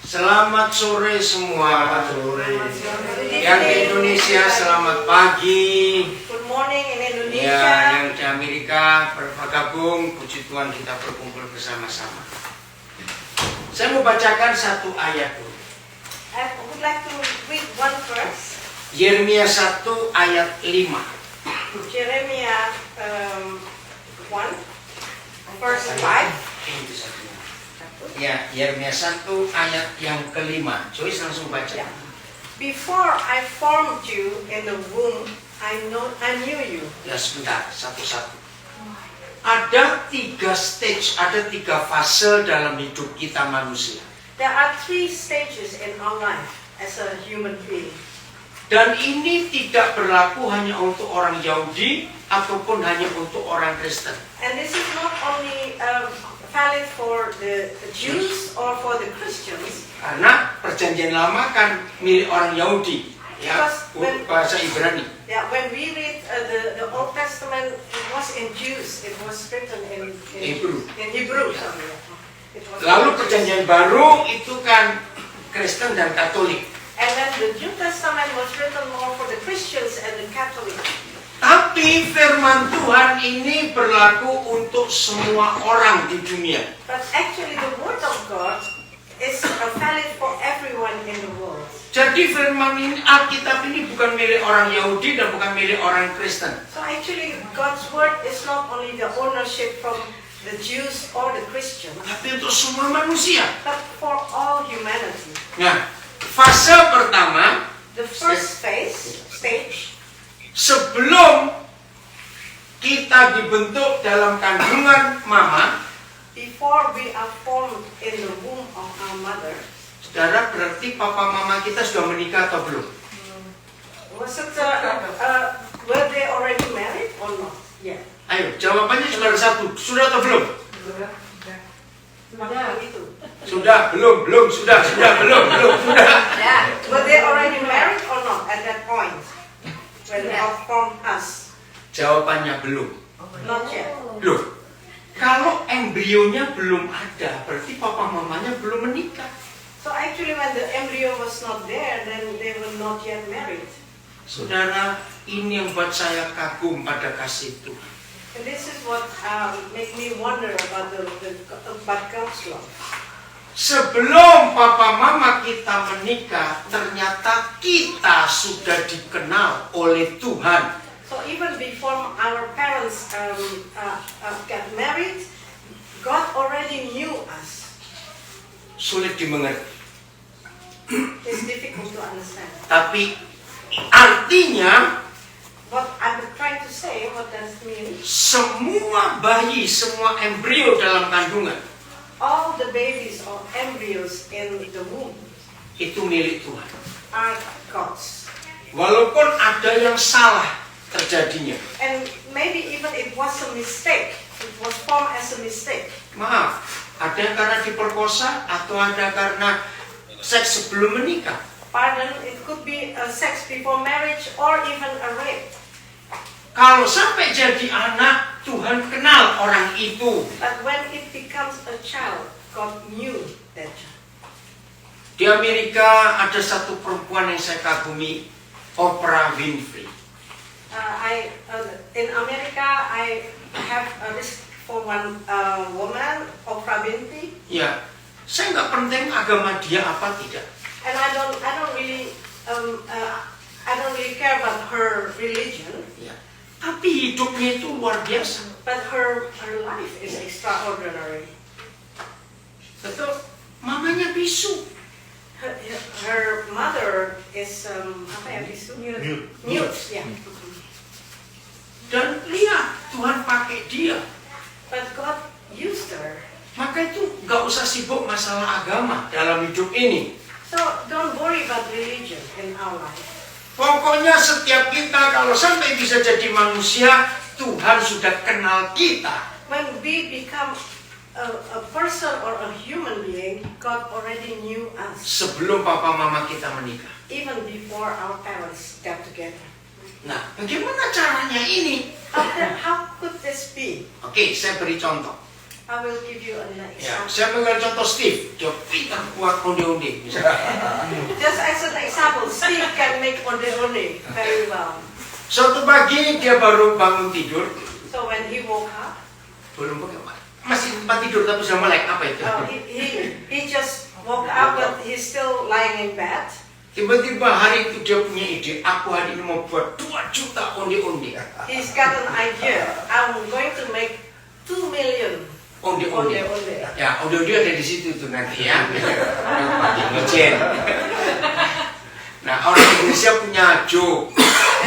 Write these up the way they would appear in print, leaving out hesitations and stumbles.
Selamat sore semua. Selamat sore. Yang di Indonesia selamat pagi. Good morning in Indonesia. Ya, yang di Amerika bergabung, puji Tuhan kita berkumpul bersama-sama. Saya mau bacakan satu ayat dulu. I would like to read one verse. Yeremia 1 ayat 5. Jeremiah 1 verse 5. Ya, Yeremia 1 ayat yang kelima. Joyce langsung baca. Before I formed you in the womb, I knew you. Ya, sebentar, satu-satu. Ada 3 stage, ada 3 fase dalam hidup kita manusia. There are 3 stages in our life as a human being. Dan ini tidak berlaku hanya untuk orang Yahudi ataupun hanya untuk orang Kristen. And this is not only valid for the Jews or for the Christians. Karena perjanjian lama kan milik orang Yahudi, ya, bahasa Ibrani. Yeah, when we read the Old Testament, it was in Jews. It was written in Hebrew. In Hebrew, sorry. Lalu perjanjian baru itu kan Kristen dan Katolik. And then the New Testament was written more for the Christians and the Catholics. Tapi firman Tuhan ini berlaku untuk semua orang di dunia. But actually the Word of God is valid for everyone in the world. Jadi firman ini, Alkitab ini bukan milik orang Yahudi dan bukan milik orang Kristen. So actually God's Word is not only the ownership from the Jews or the Christians, Tapi untuk semua manusia. but for all humanity. Nah, fase pertama, The first stage, sebelum kita dibentuk dalam kandungan mama, before we are formed in the womb of our mother, saudara, berarti papa mama kita sudah menikah atau belum? was it were they already married or not? Yeah. Ayo, jawabannya saudara satu, sudah atau belum? Sudah, belum, sudah, belum, sudah. Yeah. Were they already married or not at that point when they formed us? Jawabannya belum. Not yet. Loh, kalau embrionya belum ada, berarti papa mamanya belum menikah. So actually when the embryo was not there, then they were not yet married. Saudara, ini yang buat saya kagum pada kasih Tuhan. And this is what make me wonder about about God's love. Sebelum papa mama kita menikah, ternyata kita sudah dikenal oleh Tuhan. So even before our parents got married, God already knew us. Sulit dimengerti. It's difficult to understand. Tapi artinya, What I'm trying to say, what does it mean? semua bayi, semua embrio dalam kandungan, All the babies or embryos in the womb itu milik Tuhan. are God's. Walaupun ada yang salah terjadinya. And maybe even it was a mistake. It was formed as a mistake. Maaf, ada yang karena diperkosa atau ada karena seks sebelum menikah. Pardon, it could be a sex before marriage or even a rape. Kalau sampai jadi anak, Tuhan kenal orang itu. But when it becomes a child, God knew that child. Di Amerika ada satu perempuan yang saya kagumi, Oprah Winfrey. In America, I have a risk for one woman, Oprah Winfrey. Ya, saya nggak penting agama dia apa tidak. And I don't really care about her religion. Ya. Tapi hidupnya itu luar biasa. But her life is extraordinary. Betul, mamanya bisu. Her mother is apa ya bisu? Mute. Yeah. Dan lihat, Tuhan pakai dia. But God used her. Maka itu nggak usah sibuk masalah agama dalam hidup ini. So don't worry about religion in our life. Pokoknya setiap kita kalau sampai bisa jadi manusia, Tuhan sudah kenal kita. When we become a person or a human being, God already knew us. Sebelum papa mama kita menikah. Even before our parents got together. Nah, bagaimana caranya ini? How could this be? Oke, saya beri contoh. I will give you an Ya, example. saya mengambil contoh Steve, dia pintar buat onde-onde misalnya. Just as an example, Steve can make onde-onde very well. Suatu pagi dia baru bangun tidur, So when he woke up, belum pakai masih tempat tidur tapi sudah melek, apa itu? he just woke up, but he's still lying in bed. Tiba-tiba hari itu dia punya ide, aku hari ini mau buat 2 juta onde-onde. He's got an idea. I'm going to make 2 million Onde-onde. onde-onde. Ya, onde-onde ada di situ tuh nanti ya. Pakai ngejen. Nah, orang Indonesia punya joke.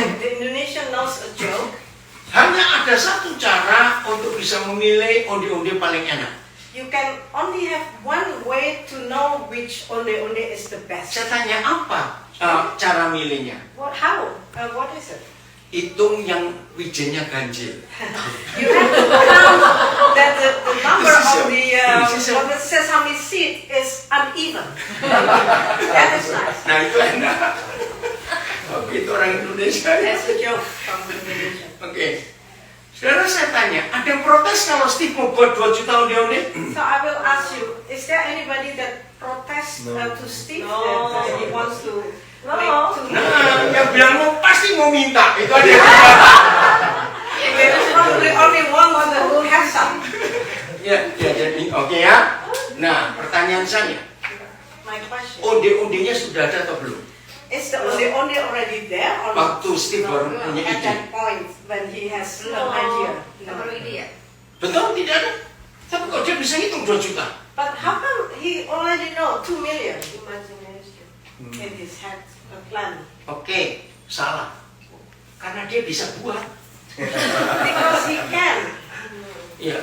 And the Indonesian knows a joke. Hanya ada satu cara untuk bisa memilih onde-onde paling enak. You can only have one way to know which onde-onde is the best. Saya tanya apa cara milihnya? How? What is it? Hitung yang wijennya ganjil. You have to count that the number This is of the sesame seed is uneven. That is nice. Nah itu enak. Oke, itu orang Indonesia. That's a joke from Indonesia. Oke. Saudara, saya tanya, ada yang protes kalau Steve mau buat 2 juta onde-onde? So I will ask you, is there anybody that protests to Steve that he wants to make to? Nah, yang bilang mau pasti mau minta. Itu ada yang There's probably only one mother who has some. ya, jadi oke ya. Nah, pertanyaan saya, My question, onde-ondenya sudah ada atau belum? is the onde already there or not? Waktu Steve baru punya At ide. that point when he has an idea. No. Betul, tidak ada. Tapi kok dia bisa hitung 2 juta? But how come he already know 2 million in his head, a plan? Oke, salah. Karena dia bisa buat. Because he can Iya.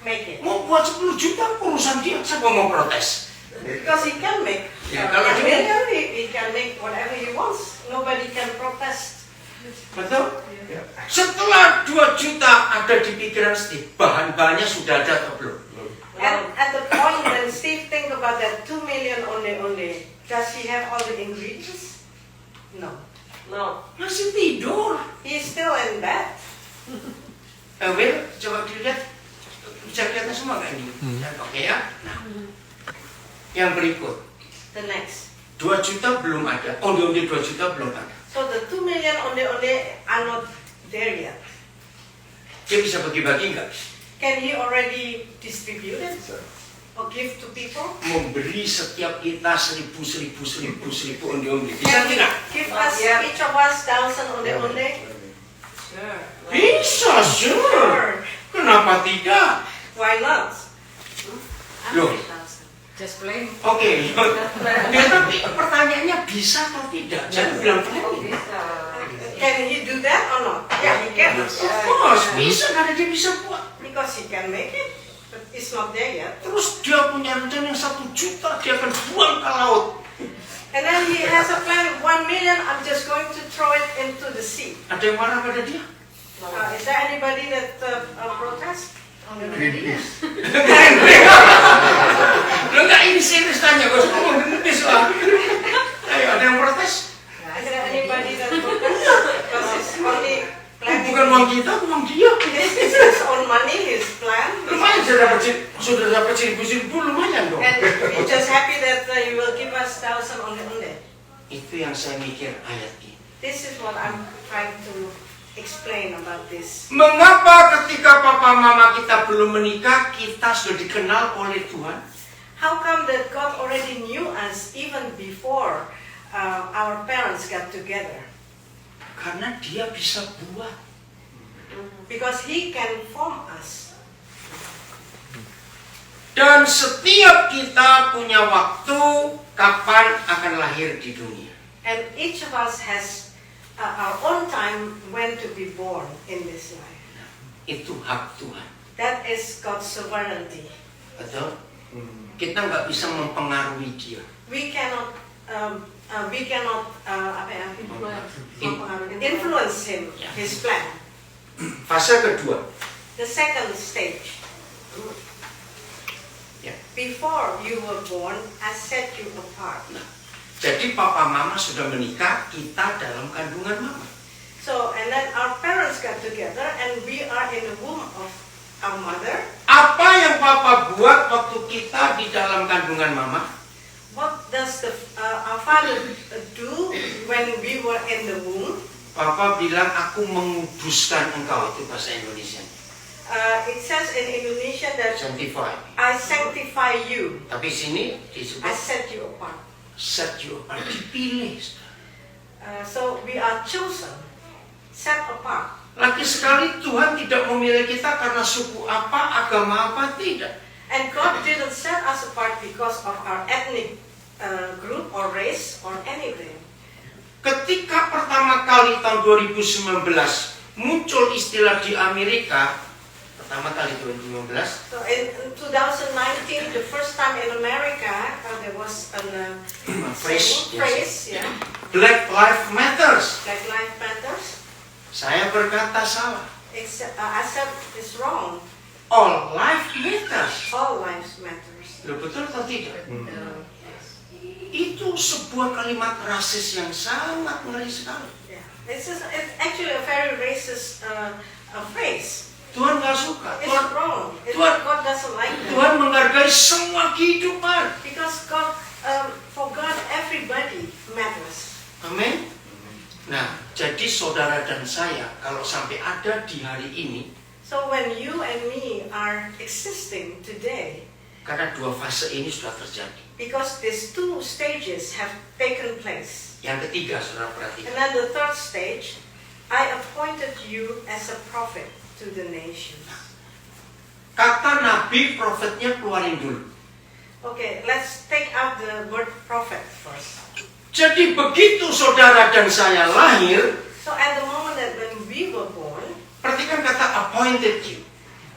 make it. Mau buat 10 juta urusan dia, siapa mau protes? Because he can make Ya, kalau a dia- million, he can make whatever he wants. Nobody can protest. Betul? Setelah 2 juta ada di pikiran Steve, bahan-bahannya sudah ada atau belum? And at the point when Steve think about that 2 million onde, does he have all the ingredients? No. Masih tidur. He's still in bed. Will, coba dilihat. Bisa kelihatan semua nggak ini? Oke ya. Nah, yang berikut, The next. 2 juta belum ada. Onde-onde 2 juta belum ada. So the 2 million onde are not there yet. Dia bisa bagi-bagi nggak? Can he already distribute it or give to people? Memberi setiap kita 1000 onde-onde. Bisa Can he tidak? give us each of us 1,000 onde? Sure. Bisa, sure. Kenapa tidak? Why not? Loh. Just plain. Oke. Ya, tapi pertanyaannya bisa atau tidak? Jangan bilang tidak. Can he do that or not? Yeah, he can. Of course, bisa karena dia bisa buat. Because he can make it, but it's not there yet. Terus dia punya rencana yang 1 juta, dia akan buang ke laut. And then he has a plan, 1 million, I'm just going to throw it into the sea. Ada yang marah pada dia? Is there anybody that protests? Lo nggak ini serius tanya, gue ngomong gendis lah. Ayo, ada yang protes? Is there anybody that protests? Because it's only plan. Bukan uang kita, uang dia. It's his own money, his plan. Lumayan sudah dapat 1000 lumayan dong. And we're just happy that he will give us 1,000 onde. Itu yang saya mikir ayat ini. This is what I'm trying to explain about this. Mengapa ketika papa mama kita belum menikah, kita sudah dikenal oleh Tuhan? How come that God already knew us even before our parents got together? Karena dia bisa buat. Because He can form us. Dan setiap kita punya waktu kapan akan lahir di dunia. And each of us has our own time when to be born in this life. Itu hak Tuhan. That is God's sovereignty. Betul? Kita nggak bisa mempengaruhi dia. We cannot influence Him, His plan. Fase kedua. The second stage. Ya. Before you were born, I set you apart. Jadi papa mama sudah menikah, kita dalam kandungan mama. So, and then our parents got together and we are in the womb of our mother. Apa yang Papa buat waktu kita di dalam kandungan Mama? What does our father do when we were in the womb? Papa bilang aku menguduskan engkau, itu bahasa Indonesia. It says in Indonesian that Sanctify. I sanctify you. Tapi sini I disebut set you apart. set you apart, dipilih. So we are chosen, set apart. Lagi sekali Tuhan tidak memilih kita karena suku apa, agama apa, tidak. And God didn't set us apart because of our ethnic group or race or anything. Ketika pertama kali tahun 2019 muncul istilah di Amerika, pertama kali 2019, So in 2019, the first time in America, there was a Phrase, phrase, yeah, Black Lives Matters. Black Lives Matters. Saya berkata salah. I said it's wrong. All life matters. All lives matters. Loh, betul atau tidak? Itu sebuah kalimat rasis yang sangat ngeri sekali. Yeah, it's actually a very racist phrase. Tuhan gak suka. It's Tuhan, wrong. God doesn't like that. Tuhan menghargai semua kehidupan. Because for God, everybody matters. Amin. Nah, jadi saudara dan saya kalau sampai ada di hari ini, So when you and me are existing today, karena dua fase ini sudah terjadi. because these two stages have taken place. Yang ketiga, saudara perhatikan. And then the third stage, I appointed you as a prophet to the nations. Kata nabi, profetnya keluarin dulu. Okay, let's take out the word prophet first. Jadi begitu saudara dan saya lahir, So at the moment that when we were born, perhatikan kata appointed you.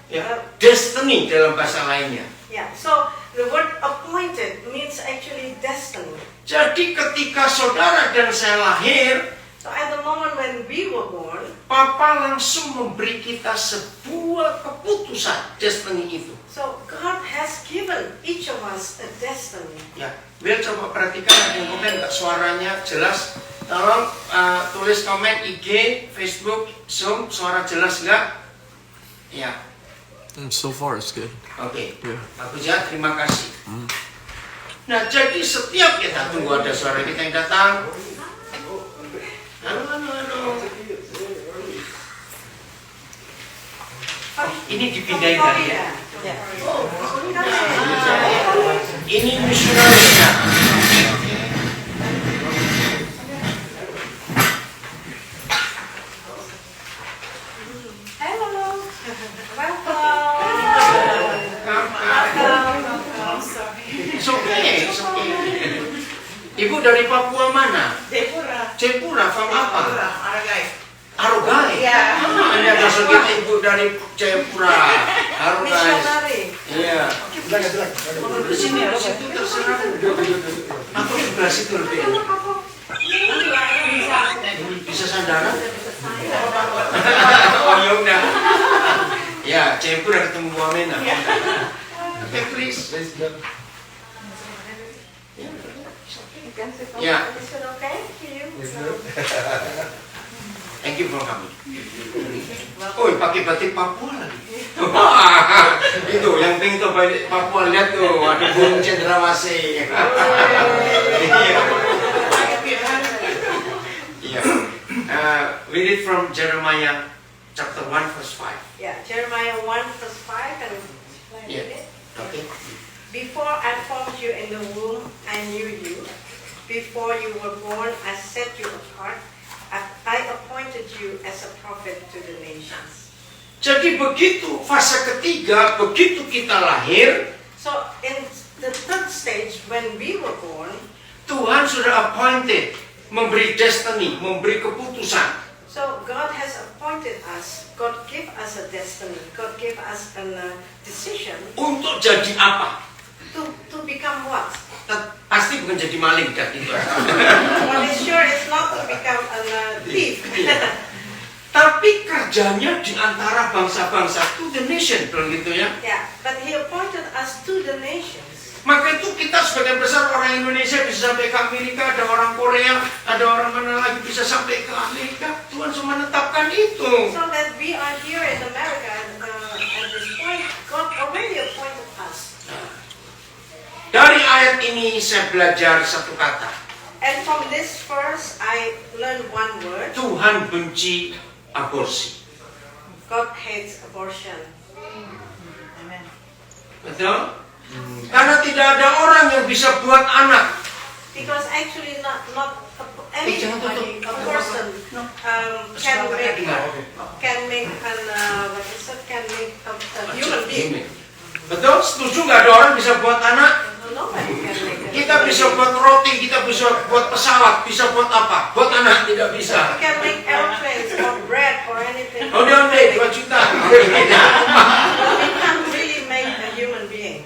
Ya, destiny dalam bahasa lainnya. yeah, so the word appointed means actually destiny. Jadi ketika saudara dan saya lahir, So at the moment when we were born, Papa langsung memberi kita sebuah keputusan destiny itu. so God has given each of us a destiny. Ya, Will coba perhatikan ada yang komen nggak suaranya jelas. Tolong tulis komen IG, Facebook, Zoom, suara jelas nggak? Ya, So far it's good. oke. Yeah. Bagus ya, terima kasih. Nah, jadi setiap kita tunggu ada suara kita yang datang. Halo. Ini dipindahin kali ya. Ini misionarisnya. Hello, welcome. It's okay. Ibu dari Papua mana? Jepura, from apa? Arogai. Iya. Anda masuk kita ibu dari Jepura. Arogai. Missionary. Iya. Di sini atau situ terserah. Atau sebelah situ lebih enak. Bisa sandaran? Oh ya udah. Ya, Jepura ketemu Bu Amena. Oke, please. Yeah. Is it okay to you? Thank you for coming. Oh, pakai batik Papua lagi. Wah, itu yang pengen tuh batik Papua, lihat tuh, ada Bung Cendrawasih. Iya. We read from Jeremiah chapter 1 verse 5. Yeah, Jeremiah 1 verse 5 and Yeah. Okay. Before I formed you in the womb, I knew you. Before you were born, I set you apart. I appointed you as a prophet to the nations. Jadi begitu fase ketiga, begitu kita lahir, So in the third stage, when we were born, Tuhan sudah appointed, memberi destiny, memberi keputusan. so God has appointed us. God gave us a destiny. God gave us a decision Untuk jadi apa? to become what? Pasti bukan jadi maling kan itu. Well, it's sure it's not to become a thief. Tapi kerjanya di antara bangsa-bangsa to the nation, betul gitu ya. Yeah, but He appointed us to the nations. Maka itu kita sebagian besar orang Indonesia bisa sampai ke Amerika, ada orang Korea, ada orang mana lagi bisa sampai ke Amerika. Tuhan sudah menetapkan itu. So that we are here in America, at this point, God God already appointed us. Dari ayat ini saya belajar satu kata. And from this verse, I learned one word. Tuhan benci aborsi. God hates abortion. Amen. Betul? Karena tidak ada orang yang bisa buat anak. Because actually not anybody, a person can make a human being. Betul? Setuju nggak ada orang bisa buat anak? Nobody can make a Kita bisa buat roti, kita bisa buat pesawat, bisa buat apa? Buat anak tidak bisa. You can make airplanes or bread or anything. Oh dia 2 juta. But we can't really make a human being.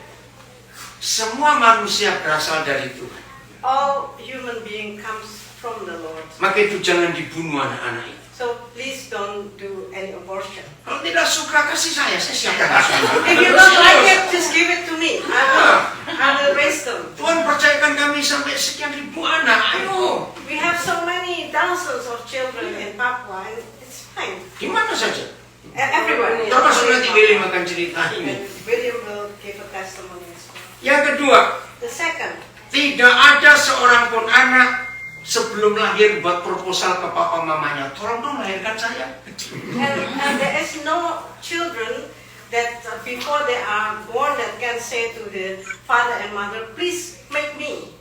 Semua manusia berasal dari Tuhan. All human being comes from the Lord. Maka itu jangan dibunuh anak-anak itu. So please don't do any abortion. Kalau tidak suka kasih saya siapkan kasih. If you don't like it, just give it to me. I will raise them. Tuhan percayakan kami sampai sekian ribu anak. Ayo. We have so many thousands of children in Papua, and it's fine. Di mana saja? Everyone. Termasuk nanti William akan cerita And ini. William will give a testimony as well. Yang kedua, The second, tidak ada seorang pun anak sebelum lahir buat proposal ke papa mamanya. Tolong dong lahirkan saya. and there is no children that before they are born that can say to the father and mother, please make me.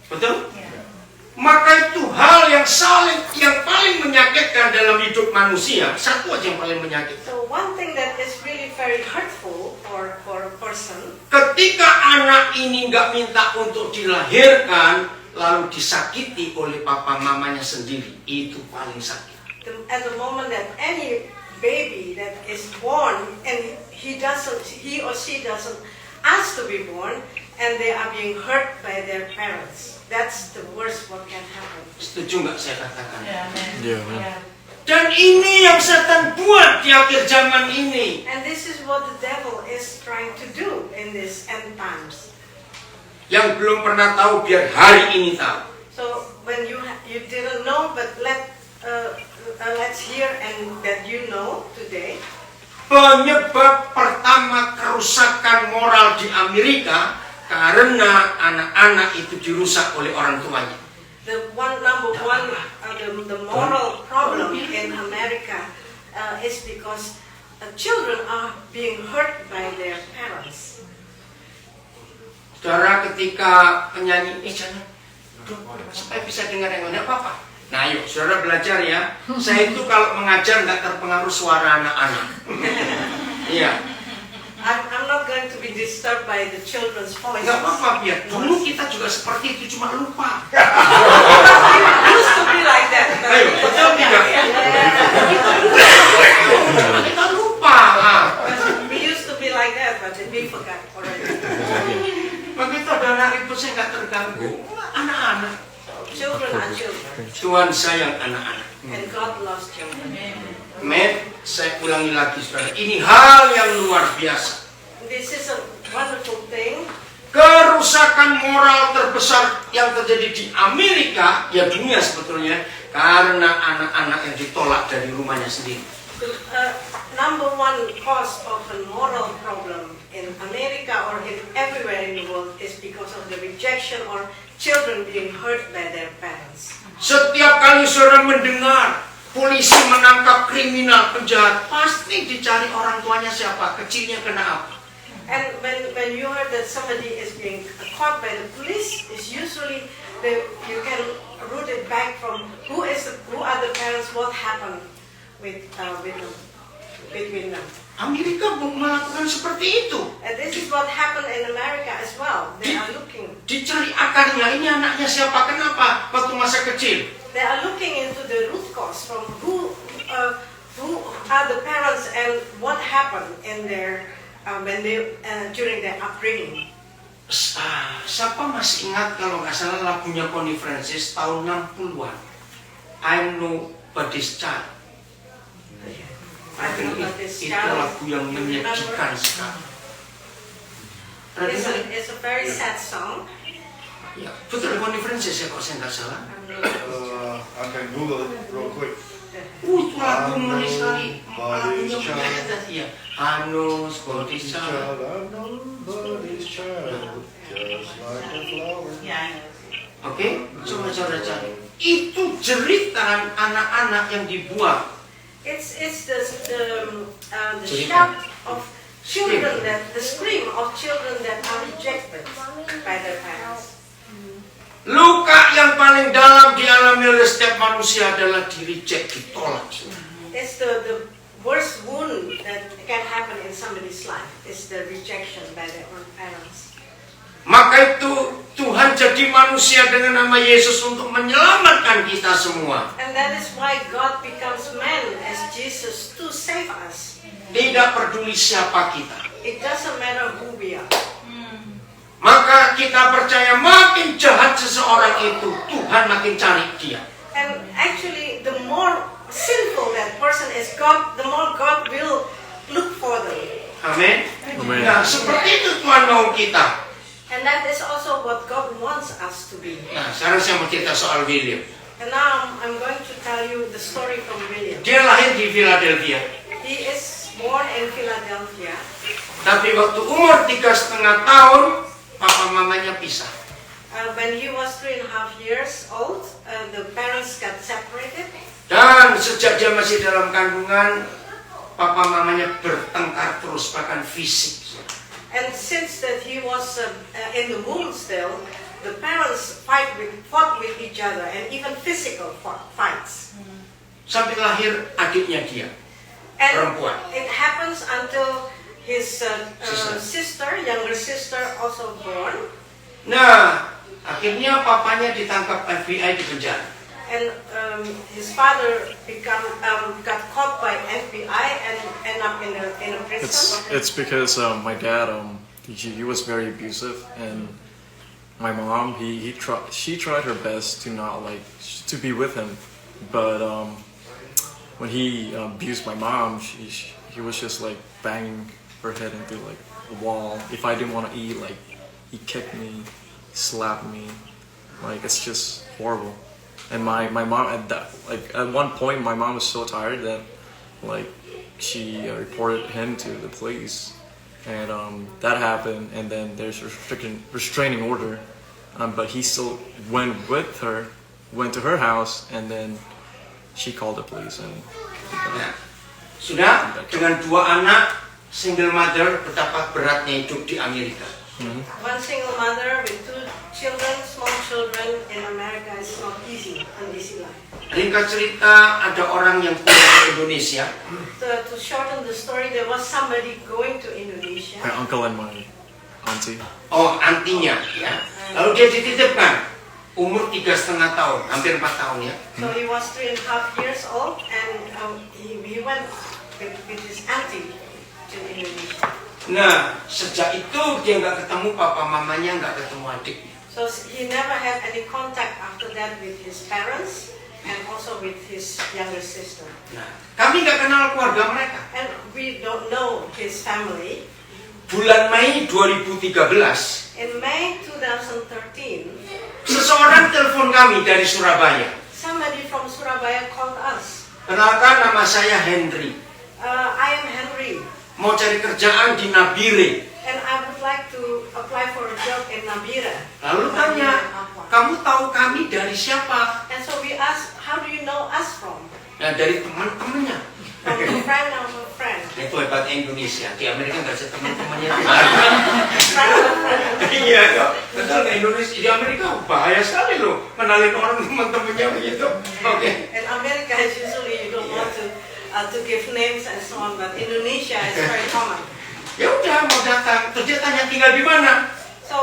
Betul? Maka itu hal yang paling menyakitkan dalam hidup manusia. Satu aja yang paling menyakitkan. So one thing that is really very hurtful for a person, Ketika anak ini nggak minta untuk dilahirkan, lalu disakiti oleh papa mamanya sendiri, itu paling sakit. at the moment that any baby that is born and he or she doesn't ask to be born, and they are being hurt by their parents. That's the worst what can happen. Setuju nggak saya katakan? Yeah, man. Dan ini yang setan buat di akhir zaman ini. And this is what the devil is trying to do in this end times. Yang belum pernah tahu biar hari ini tahu. So when you didn't know, but let's hear and that you know today. Penyebab pertama kerusakan moral di Amerika karena anak-anak itu dirusak oleh orang tuanya. The moral problem in America is because children are being hurt by their parents. Saudara, ketika penyanyi jangan supaya bisa dengar yang lain apa-apa. Nah, yuk, saudara belajar ya. Saya itu kalau mengajar nggak terpengaruh suara anak-anak. Iya. I'm not going to be disturbed by the children's voices. Nggak apa-apa, biar dulu kita juga seperti itu, cuma lupa. It used to be like that. Ayo, betul tidak? Kita lupa. We used to be like that, but we forgot already. Begitu ada anak ribut, saya nggak terganggu. Anak-anak. Children are children, Tuhan sayang anak-anak. and God loves children. Saya ulangi lagi, saudara. Ini hal yang luar biasa. This is a wonderful thing. Kerusakan moral terbesar yang terjadi di Amerika, ya dunia sebetulnya, karena anak-anak yang ditolak dari rumahnya sendiri. The number one cause of a moral problem in America or in everywhere in the world is because of the rejection or children being hurt by their parents. Setiap kali saudara mendengar polisi menangkap kriminal penjahat, pasti dicari orang tuanya siapa, kecilnya kena apa. And when you heard that somebody is being caught by the police, it's usually you can root it back from who are the parents, what happened between them. Amerika melakukan seperti itu. And this is what happened in America as well. They are looking. Dicari akarnya, ini anaknya siapa, kenapa waktu masa kecil. They are looking into the root cause from who are the parents and what happened in their during their upbringing. Siapa masih ingat kalau nggak salah lagunya Connie Francis tahun 60-an, I'm Nobody's Child. Itu lagu yang menyedihkan sekali. It's a very sad song. Ya, betul Connie Francis ya kalau saya nggak salah. I can Google it real quick. Itu lagu menarik sekali. Lagunya menyedihkan ya. Hanus Bodhisattva. Jalan nobody's child, just like a flower. Yeah, I know. Oke, coba saudara cari. Itu jeritan anak-anak yang dibuang. It's the shout of children the scream of children that are rejected by their parents. Luka yang paling dalam dialami oleh setiap manusia adalah di-reject, ditolak. It's the worst wound that can happen in somebody's life. It's the rejection by their own parents. Maka itu Tuhan jadi manusia dengan nama Yesus untuk menyelamatkan kita semua. And that is why God becomes man as Jesus to save us. Tidak peduli siapa kita. It doesn't matter who we are. Maka kita percaya makin jahat seseorang itu, Tuhan makin cari dia. And actually, the more sinful that person is, the more God will look for them. Amin. Amin. Nah, seperti itu Tuhan mau kita. And that is also what God wants us to be. Nah, sekarang saya mau cerita soal William. And now I'm going to tell you the story from William. Dia lahir di Philadelphia. He is born in Philadelphia. Tapi waktu umur 3,5 tahun, papa mamanya pisah. When he was 3.5 years old, the parents got separated. Dan sejak dia masih dalam kandungan, papa mamanya bertengkar terus, bahkan fisik. And since that he was in the womb still, the parents fought with each other, and even physical fights. Sampai lahir adiknya dia, And perempuan. it happens until his younger sister also born. Nah, akhirnya papanya ditangkap FBI di penjara. And his father got caught by FBI and ended up in a prison. It's because my dad he was very abusive, and my mom she tried her best to not to be with him, but when he abused my mom, he was just banging her head into a wall. If I didn't want to eat, he kicked me, slapped me, it's just horrible. And my mom at one point my mom was so tired that she reported him to the police, and that happened, and then there's a restraining order, but he still went to her house, and then she called the police and Nah, sudah dengan 2 anak single mother, betapa beratnya hidup di Amerika. One single mother with 2 children, small children in America is not easy life. Ringkat cerita, ada orang yang pulang ke Indonesia. To shorten the story, there was somebody going to Indonesia. my uncle and my auntie. Oh, antinya, ya. Lalu dia dititipkan, umur 3,5 tahun, hampir 4 tahun ya. So he was 3.5 years old, and he went with his auntie to Indonesia. Nah, sejak itu dia nggak ketemu papa mamanya, nggak ketemu adiknya. So he never had any contact after that with his parents and also with his younger sister. Nah, kami nggak kenal keluarga mereka. And we don't know his family. Bulan Mei 2013, In May 2013, seseorang telepon kami dari Surabaya. somebody from Surabaya called us. Kenalkan, nama saya Henry. I am Henry, Mau cari kerjaan di Nabire. and I would like to apply for a job in Nabira. Lalu tanya, kamu tahu kami dari siapa? And so we asked, how do you know us from? Nah, dari teman-temannya. From a friend of a friend. Itu hebatnya Indonesia. Di Amerika nggak ada teman-temannya. Friend of a friend. Iya, kok. Betul, di Indonesia, di Amerika bahaya sekali loh kenalin orang teman-temannya begitu. Oke. In America, usually you don't want to give names and so on, but Indonesia is very common. Ya udah, mau datang. Terus dia tanya tinggal di mana? So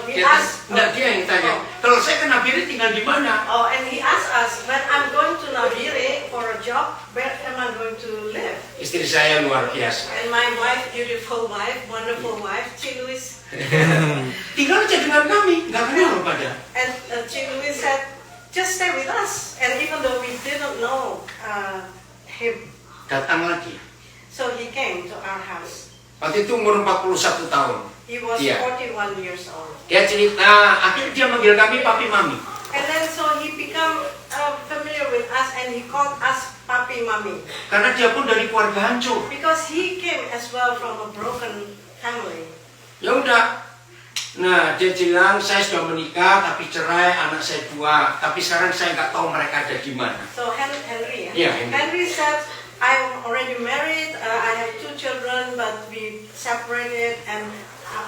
we asked. Enggak, dia yang tanya. Kalau saya ke Nabire tinggal di mana? Oh, and he asked us, when I'm going to Nabire for a job, where am I going to live? Istri saya luar biasa. And my wife, beautiful wife, wonderful wife, Chi Louise, Tinggal aja dengan kami, nggak kenal loh pada. and Chi Louise said, just stay with us. And even though we didn't know him, Datang lagi. so he came to our house. Waktu itu umur 41 tahun. He was Yeah. 41 years old. Dia cerita, akhirnya dia manggil kami papi mami. And then so he became familiar with us, and he called us papi, mami. Karena dia pun dari keluarga hancur. Because he came as well from a broken family. Ya udah. Nah, dia bilang saya sudah menikah tapi cerai, anak saya 2. Tapi sekarang saya nggak tahu mereka ada di mana. So Henry, Yeah, Henry. Henry said, I'm already married, I have 2 children, but we separated and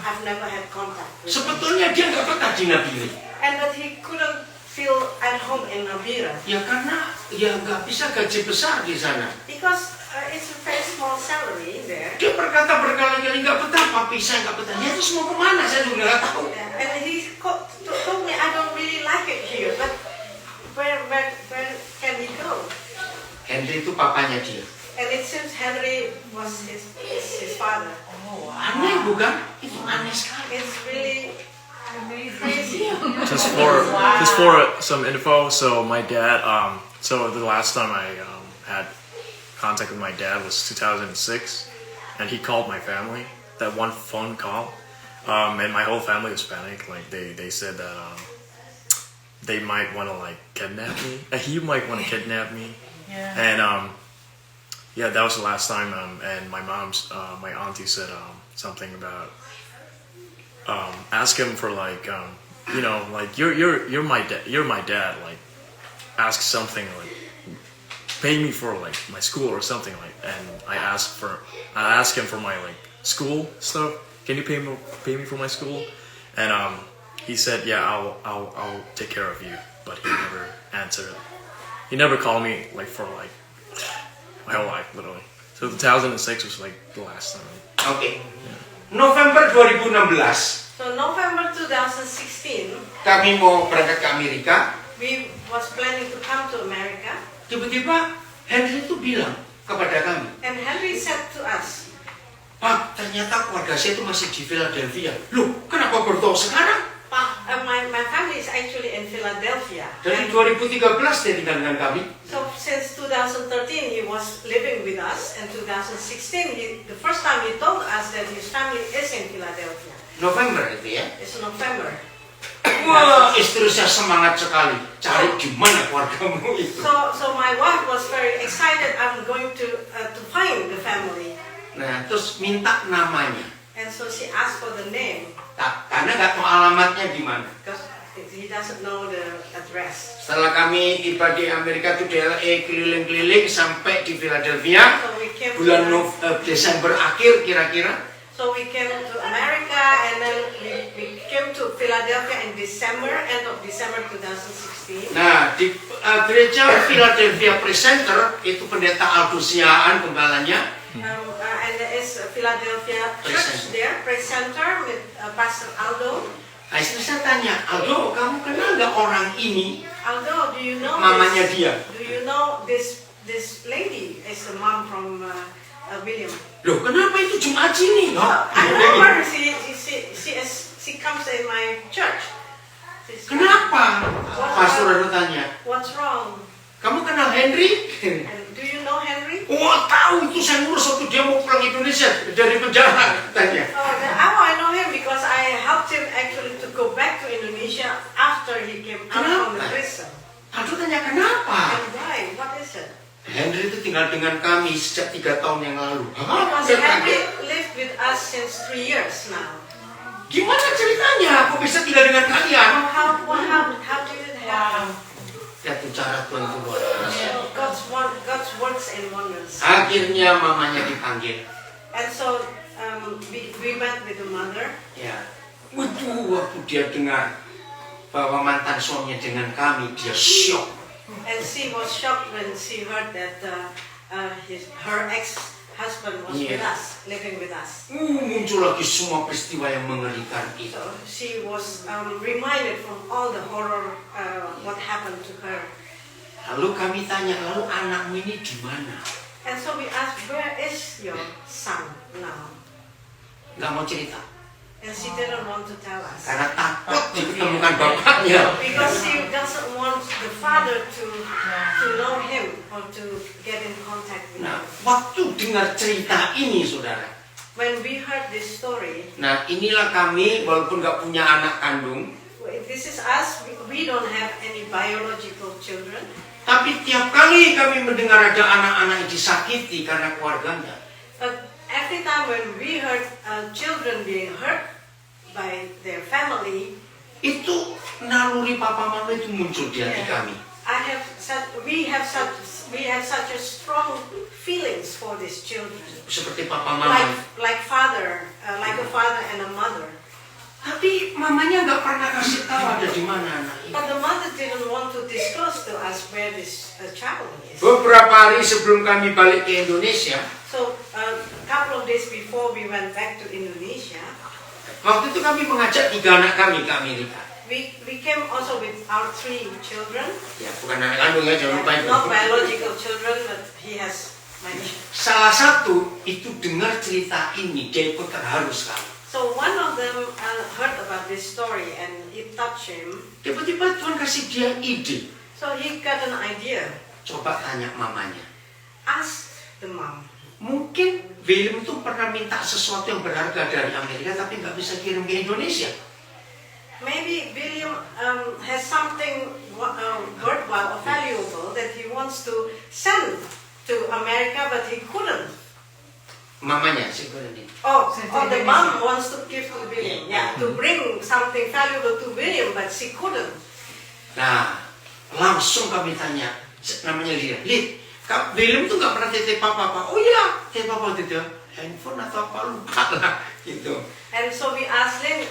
I've never had contact with them. Sebetulnya dia nggak betah di Nabire. And but he couldn't feel at home in Nabire. Ya karena ya nggak bisa gaji besar di sana. Because it's a very small salary there. Dia berkata berkali-kali nggak betah, papi saya nggak betah. Ya terus mau kemana? Saya juga nggak tahu. And he told me, I don't really like it here, but where can he go? Henry itu papanya dia. And it seems Henry was his father. Oh, wow. Aneh bukan? Itu aneh sekali. It's really crazy. Just for some info, so my dad, so the last time I had contact with my dad was 2006, and he called my family. That one phone call, and my whole family was panicked. Like they said that they might want to like kidnap me. He might want to kidnap me, Yeah. and yeah, that was the last time. And my auntie said something about ask him for like you know, like you're my dad, like ask something like pay me for like my school or something like. And I asked him for my like school stuff. Can you pay me for my school? And he said, yeah, I'll take care of you. But he never answered. He never called me like for like my whole life, literally. So 2006 was like the last time. Oke. November 2016 So November 2016, kami mau berangkat ke Amerika. we was planning to come to America. Tiba-tiba Henry itu bilang kepada kami, And Henry said to us, Pak, ternyata keluarga saya itu masih di Philadelphia. Loh, kenapa baru tahu sekarang? "Pa, my family is actually in Philadelphia. Dari And 2013 dia tinggal dengan kami. so since 2013 he was living with us, and 2016 the first time he told us that his family is in Philadelphia. November itu ya. It's November. Wah, istri saya semangat sekali. Cari di mana keluargamu itu. So my wife was very excited. I'm going to find the family. Nah, terus minta namanya. And so she asked for the name Karena nggak tahu alamatnya di mana. because he doesn't know the address. Setelah kami tiba di Amerika itu di LA keliling-keliling sampai di Philadelphia So we came bulan to Desember akhir kira-kira. So we came to America, and then we came to Philadelphia in December, end of December 2016. Nah, di gereja Philadelphia Presenter itu pendeta Aldo Siaan gembalanya. And there is a Philadelphia church there, Praise Center with Pastor Aldo. Nah, istri saya tanya, Aldo, kamu kenal nggak orang ini? Aldo, do you know Mamanya this? dia. Do you know this lady is the mom from William? Loh, kenapa itu Jumat sini? I know her. She comes in my church. Kenapa? Pastor Aldo tanya, What's wrong? kamu kenal Henry? And do you know Henry? Wah, tahu itu saya ngurus waktu dia mau pulang Indonesia dari penjara, tanya. I know him because I helped him actually to go back to Indonesia after he came out from the Kenapa? prison. Aldo tanya kenapa? And why? What is it? Henry itu tinggal dengan kami sejak 3 tahun yang lalu. Hah? Because Dia Henry kaget. lived with us since 3 years now. Gimana ceritanya? Kok bisa tinggal dengan kalian? How did it happen? Ya, itu cara Tuhan itu luar biasa. God's works in wonders. Akhirnya mamanya dipanggil. And so we met with the mother. Ya, waduh, waktu dia dengar bahwa mantan suaminya dengan kami, dia syok. And she was shocked when she heard that her ex-husband was with Yeah. us, living with us. Muncul lagi semua peristiwa yang mengerikan itu. So she was reminded from all the horror what happened to her. Lalu kami tanya, lalu anakmu ini di mana? And so we asked, where is your son now? Gak mau cerita, And she didn't want to tell us. karena takut ditemukan bapaknya. Because she doesn't want the father to know him or to get in contact with Nah, him. waktu dengar cerita ini, saudara. When we heard this story, Nah, inilah kami, walaupun gak punya anak kandung, this is us, we don't have any biological children. Tapi tiap kali kami mendengar ada anak-anak yang disakiti karena keluarganya, But every time when we heard children being hurt by their family, itu naluri papa mama itu muncul di hati kami. we have such a strong feelings for these children, Seperti papa mama. like a father and a mother. Tapi mamanya nggak pernah kasih tahu ada di mana anak ini. But the mother didn't want to disclose to us where this child is. Beberapa hari sebelum kami balik ke Indonesia, So a couple of days before we went back to Indonesia, waktu itu kami mengajak 3 anak kami ke Amerika. we came also with our 3 children. Ya, bukan anak kandung ya, jangan lupa itu. Not biological children, but he has many. Salah satu itu dengar cerita ini, dia ikut terharu sekali. So one of them heard about this story and it touched him. Tiba-tiba Tuhan kasih dia ide. So he got an idea. Coba tanya mamanya. Ask the mom. Mungkin William itu pernah minta sesuatu yang berharga dari Amerika tapi nggak bisa kirim ke Indonesia. Maybe William has something worthwhile or valuable that he wants to send to America, but he couldn't. Mamanya sih ini. The mom wants to give to William. Yeah, to bring something valuable to William, but she couldn't. Nah, langsung kami tanya, namanya Lid, William tuh nggak pernah titip apa-apa. Oh iya, titip apa titip? Handphone atau apa, lupa lah, gitu. And so we asked him,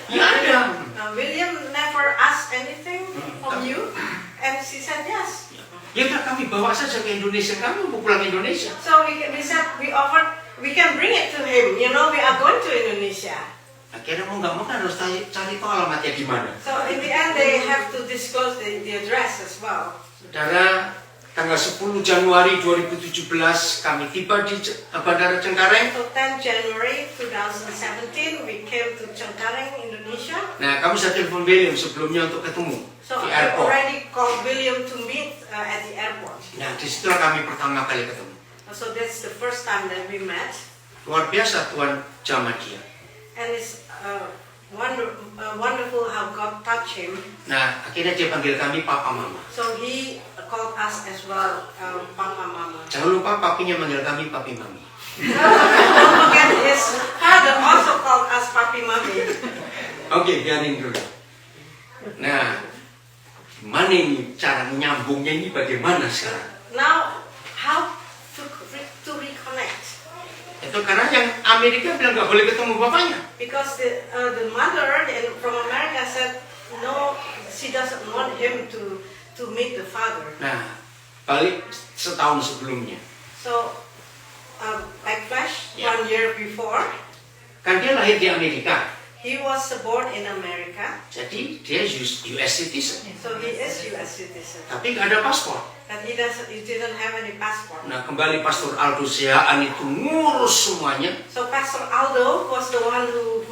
William never asked anything from you? And she said yes. Ya kan kami bawa saja ke Indonesia, kami mau pulang ke Indonesia. So we said, we offered, we can bring it to him, we are going to Indonesia. Akhirnya mau nggak mau kan harus cari tahu alamatnya di mana. So in the end they have to disclose the address as well. Saudara, tanggal 10 Januari 2017 kami tiba di Bandara Cengkareng. So 10 January 2017 we came to Cengkareng, Indonesia. Nah, kamu sudah telepon William sebelumnya untuk ketemu So di I airport. already called William to meet at the airport. Nah, di situ kami pertama kali ketemu. So that's the first time that we met. Luar biasa Tuhan jamah dia. And it's wonderful how God touched him. Nah, akhirnya dia panggil kami Papa Mama. So he called us as well, Papa Mama. Jangan lupa papinya manggil kami Papi Mami. Don't forget his father also called us Papi Mami. Oke, biarin dulu. Nah, gimana ini cara menyambungnya ini bagaimana sekarang? Now, how to reconnect? Itu karena yang Amerika bilang nggak boleh ketemu bapaknya. Because the mother from America said no, she doesn't want him to meet the father. Nah, balik setahun sebelumnya. So, like flash, Yeah. 1 year before, Kan dia lahir di Amerika, he was born in America. jadi dia US citizen. So he is U.S. citizen. Tapi nggak ada paspor. But he didn't have any passport. Nah, kembali Pastor Aldo Siaan itu ngurus semuanya. So Pastor Aldo was the one who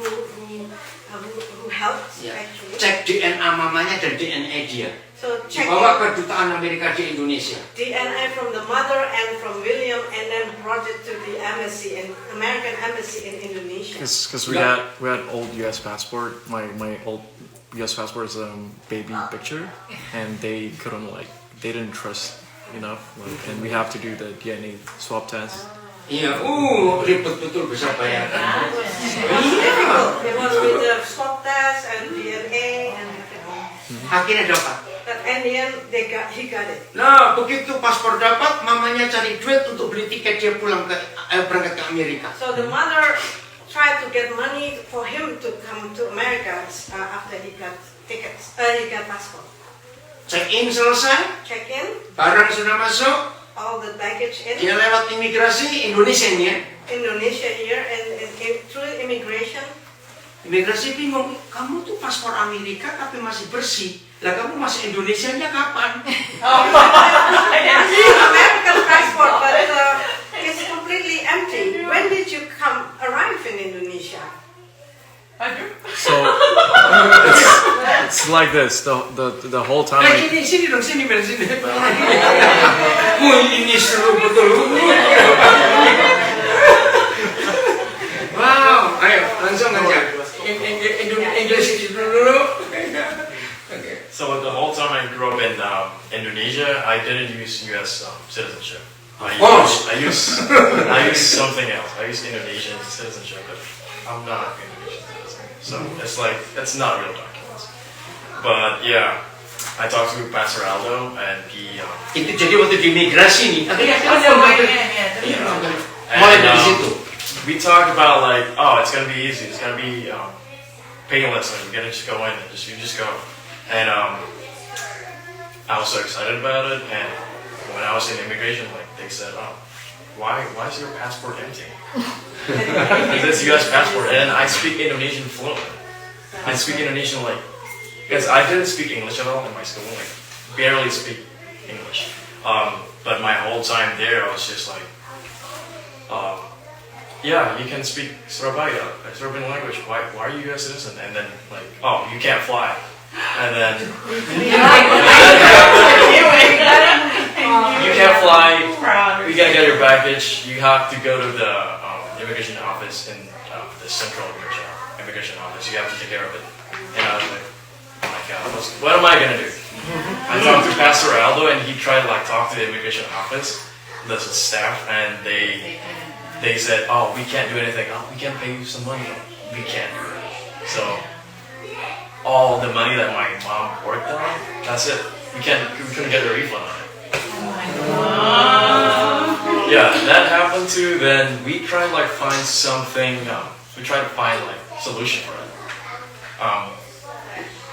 helped Ya, actually. cek DNA mamanya dan DNA dia. So check Dibawa ke Dutaan Amerika di Indonesia. DNA from the mother and from William, and then brought it to the embassy in American embassy in Indonesia. Because we had old U.S. passport. My old U.S. passport is a baby picture, and they didn't trust enough, and we have to do the DNA swab test. Iya, ribet betul bisa bayangkan. It was difficult. It was with the swab test and DNA and everything. Akhirnya dapat. But in the end, he got it. Nah, begitu paspor dapat, mamanya cari duit untuk beli tiket dia pulang berangkat ke Amerika. So the mother tried to get money for him to come to America after he got tickets. He got passport. Check-in selesai, Check in, barang sudah masuk, all the baggage in. dia lewat imigrasi Indonesia ini ya. Indonesia here, and through immigration. Imigrasi bingung, kamu tuh paspor Amerika tapi masih bersih. Lah kamu masuk Indonesianya kapan? American passport, but it's completely empty. When did you arrive in Indonesia? So it's like this the whole time. Sini dong, sini Mel, sini. Ini seru betul. Wow, ayo langsung aja. English dulu. Oke. So the whole time I grew up in Indonesia, I didn't use U.S. Citizenship. Of course. I use something else. I use Indonesian citizenship, but I'm not Indonesian citizen. So it's like, it's not real documents. But yeah, I talked to Pastor Aldo, and he... Itu jadi waktu di imigrasi nih. Akhirnya and, mulai dari situ. we talked about like, oh, it's gonna be easy. It's gonna be painless. Like, you're gonna just go in and you just go. And I was so excited about it. And when I was in immigration, like they said, oh, why is your passport empty? It's U.S. passport, and I speak Indonesian fluently. I speak Indonesian like, because I didn't speak English at all in my school, like barely speak English. But my whole time there, I was just like, yeah, you can speak Surabaya, Serbian language. Why are you U.S. citizen? And then like, oh, you can't fly. And then you can't fly. You gotta get your baggage. You have to go to the immigration office in the central immigration office. You have to take care of it. And I was like, oh my God, what am I gonna do? I talked to Pastor Aldo, and he tried to like talk to the immigration office, the staff, and they said, oh, we can't do anything. Oh, we can't pay you some money. We can't do it. So all the money that my mom worked on, that's it. We couldn't get a refund on it. Yeah, that happened too. Then we tried like find something. We tried to find like solution for it.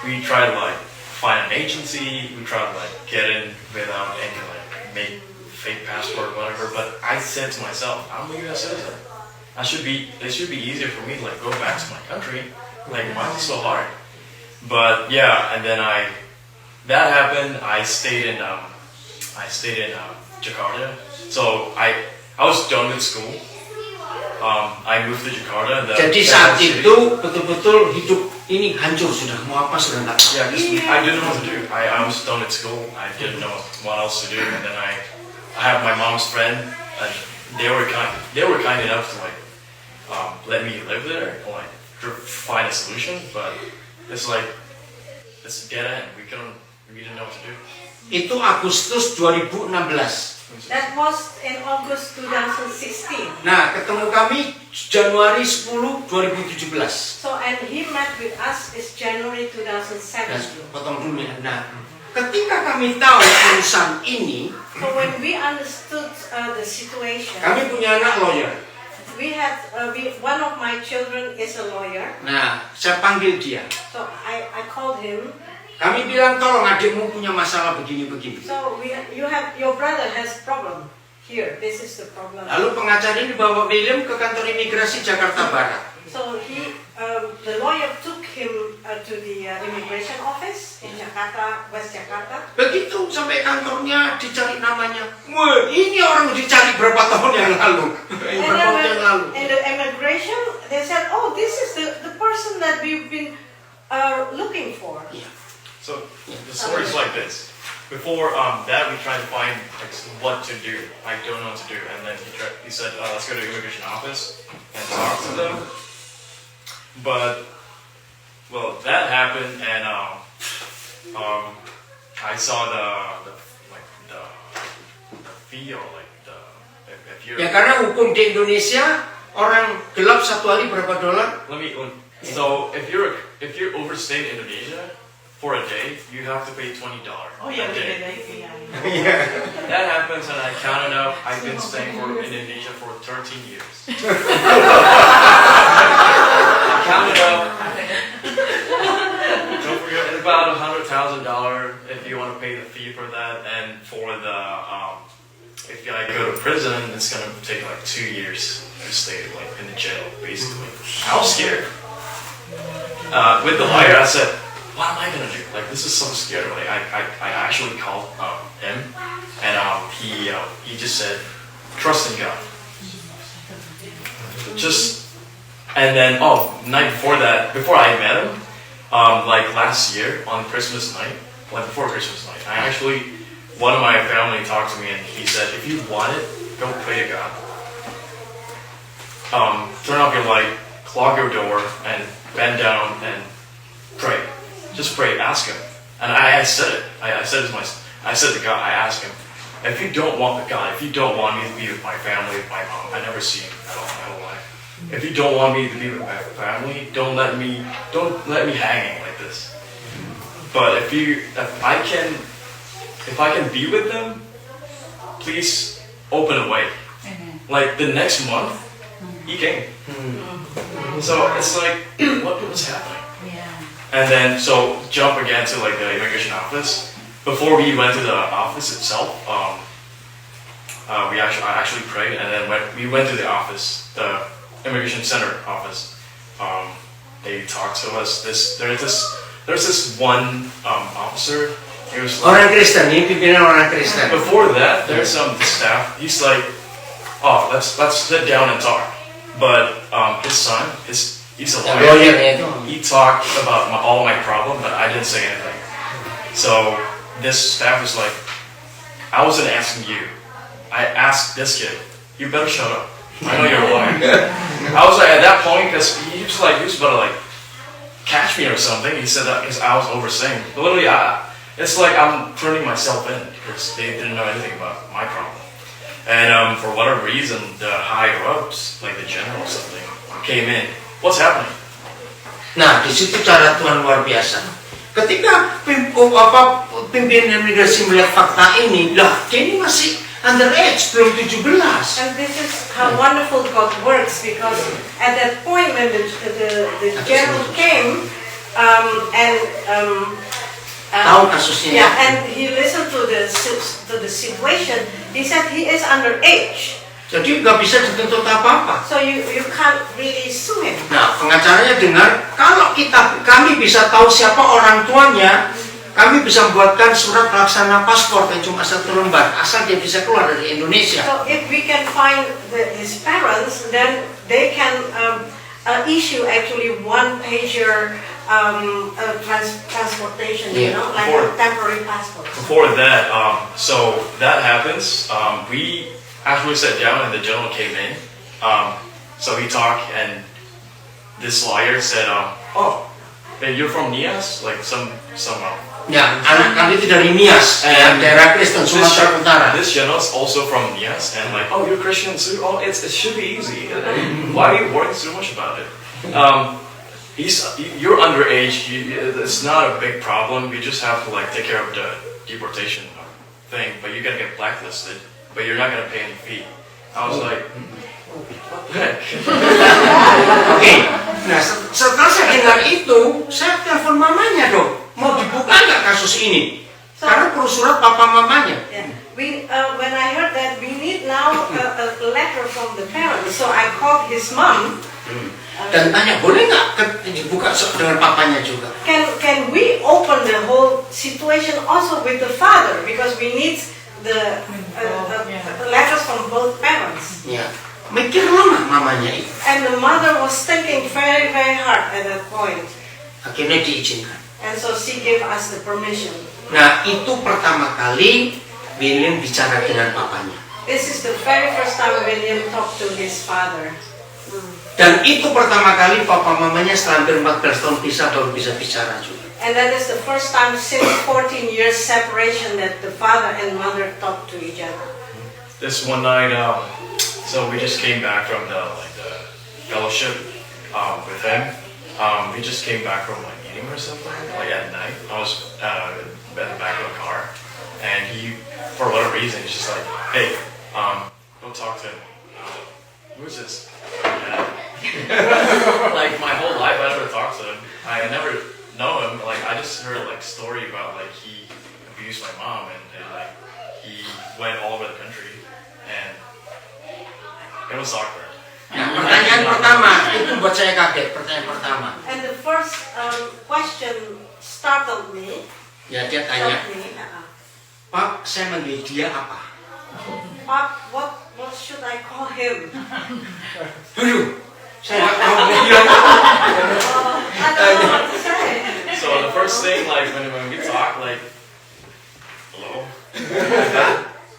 We tried to like find an agency. We tried to like get in without any like make fake passport or whatever. But I said to myself, I'm a U.S. citizen. It should be easier for me to like go back to my country. Like, why is it so hard? But yeah, and then that happened. I stayed in Jakarta. So I was done with school. I moved to Jakarta. Jadi saat itu betul-betul hidup ini hancur sudah. Mau apa sudah nggak tahu. Yeah, because I didn't know what to do. I was done at school. I didn't know what else to do. And then I have my mom's friend. And they were kind enough to like let me live there, or like find a solution. But it's like, let's get in. We didn't know what to do. Itu Agustus 2016. That was in August 2016. Nah, ketemu kami Januari 10, 2017. So, and he met with us is January 2017. Potong dulu ya. Nah, ketika kami tahu urusan ini, So when we understood the situation, kami punya anak lawyer. we had one of my children is a lawyer. Nah, saya panggil dia. So I called him. Kami bilang, tolong adikmu punya masalah begini-begini. So your brother has problem here. This is the problem. Lalu pengacara ini bawa William ke kantor imigrasi Jakarta Barat. So the lawyer took him to the immigration office in Jakarta, West Jakarta. Begitu sampai kantornya dicari namanya. Wah, ini orang dicari berapa tahun yang lalu. And the immigration, they said, oh, this is the person that we've been looking for. Yeah. So the story's like this. Before that, we tried to find like, what to do. I don't know what to do, and then he said, let's go to the immigration office and talk to them. But well, that happened, and I saw the fee or like if you're. Ya karena hukum di Indonesia orang gelap satu hari berapa dolar? So if you're overstaying Indonesia for a day, you have to pay $20 Oh yeah, a day. Iya. That happens, and I counted up. I've been staying in Indonesia for 13 years. I counted up. Don't forget, it's about $100,000 if you want to pay the fee for that, and for the if I go to prison, it's gonna take like 2 years to stay like in the jail, basically. I was scared. With the lawyer, I said, what am I gonna do? Like, this is so scary. Like, I actually called him, and he just said, trust in God. And then night before that, before I met him, like last year on Christmas night, like before Christmas night, one of my family talked to me, and he said, if you want it, go pray to God. Turn off your light, clog your door, and bend down and pray. Just pray, ask him. And I said it. I said to God, I asked him, if you don't want me to be with my family, with my mom, I never see him at all my whole life. If you don't want me to be with my family, don't let me hanging like this. But if I can be with them, please open a way. Like the next month, he came. So it's like, what was happening? And then, so jump again to like the immigration office. Before we went to the office itself, I actually prayed, and then we went to the office, the immigration center office. They talked to us. There's this one officer. He was like, Orang Kristen, ini pimpinan orang Kristen. before that, there's some staff. He's like, oh, let's sit down and talk. But his son, he's a lawyer. Lawyer itu. He talked about all my problem, but I didn't say anything. So this staff was like, I wasn't asking you. I asked this kid. You better shut up. I know you're a lawyer. I was like, at that point, because he was about to like catch me or something. He said that because I was overseeing. But literally, it's like I'm turning myself in because they didn't know anything about my problem. And for whatever reason, the higher ups, like the general or something, came in. What's happening? Nah, di situ cara Tuhan luar biasa. Ketika pimpinan imigrasi melihat fakta ini, lah, dia ini masih underage, belum 17. And this is how wonderful God works, because at that point when the general came Tahu kasusnya. yeah, and he listened to the situation, he said he is underage. Jadi nggak bisa dituntut apa-apa. So you can't really sue him. Nah, pengacaranya dengar, kalau kami bisa tahu siapa orang tuanya, kami bisa membuatkan surat pelaksana paspor yang cuma 1 lembar, asal dia bisa keluar dari Indonesia. So if we can find his parents, then they can issue actually 1-pager transportation, you know, like a temporary passport. Before that, so that happens. We actually sat down and the general came in. So he talked and this lawyer said, "Oh, hey, you're from Nias, like some." Ya, anak kami itu dari Nias, daerah Kristen Sumatera Utara. This general is also from Nias, and like, oh, you're Christian too. Oh, it should be easy. Why are you worrying so much about it? You're underage. It's not a big problem. You just have to like take care of the deportation thing, but you're gonna get blacklisted. But you're not gonna pay any fee. I was like, what the heck? Oke, nah setelah saya dengar itu, saya telepon mamanya dong. Mau dibuka nggak kasus ini? Karena perlu surat papa mamanya. Yeah. When I heard that, we need now a letter from the parents. So I called his mom. Dan tanya, boleh nggak dibuka dengan papanya juga? Can we open the whole situation also with the father, because we need the letters from both parents. Ya, mikir lama mamanya itu. And the mother was thinking very, very hard at that point. Akhirnya diizinkan. And so she gave us the permission. Nah, itu pertama kali William bicara dengan papanya. This is the very first time William talked to his father. Dan itu pertama kali papa mamanya setelah hampir 14 tahun pisah baru bisa bicara juga. And that is the first time since 14 years separation that the father and mother talk to each other. This one night, so we just came back from the fellowship with him. We just came back from like eating or something, like at night. I was at the back of the car, and he, for whatever reason, he's just like, hey, go talk to him. Who's this? Like my whole life, I never talked to him. I never know him. Like I just heard like story about like he abused my mom and like he went all over the country and it was awkward. Nah, pertanyaan pertama itu buat saya kaget. Pertanyaan pertama. And the first question startled me. Ya, dia tanya, Pak, saya manggil dia apa? Pak, what should I call him? Dulu, saya nggak tahu dia bilang. I don't know what to say. So the first thing, like when we talk, like, hello.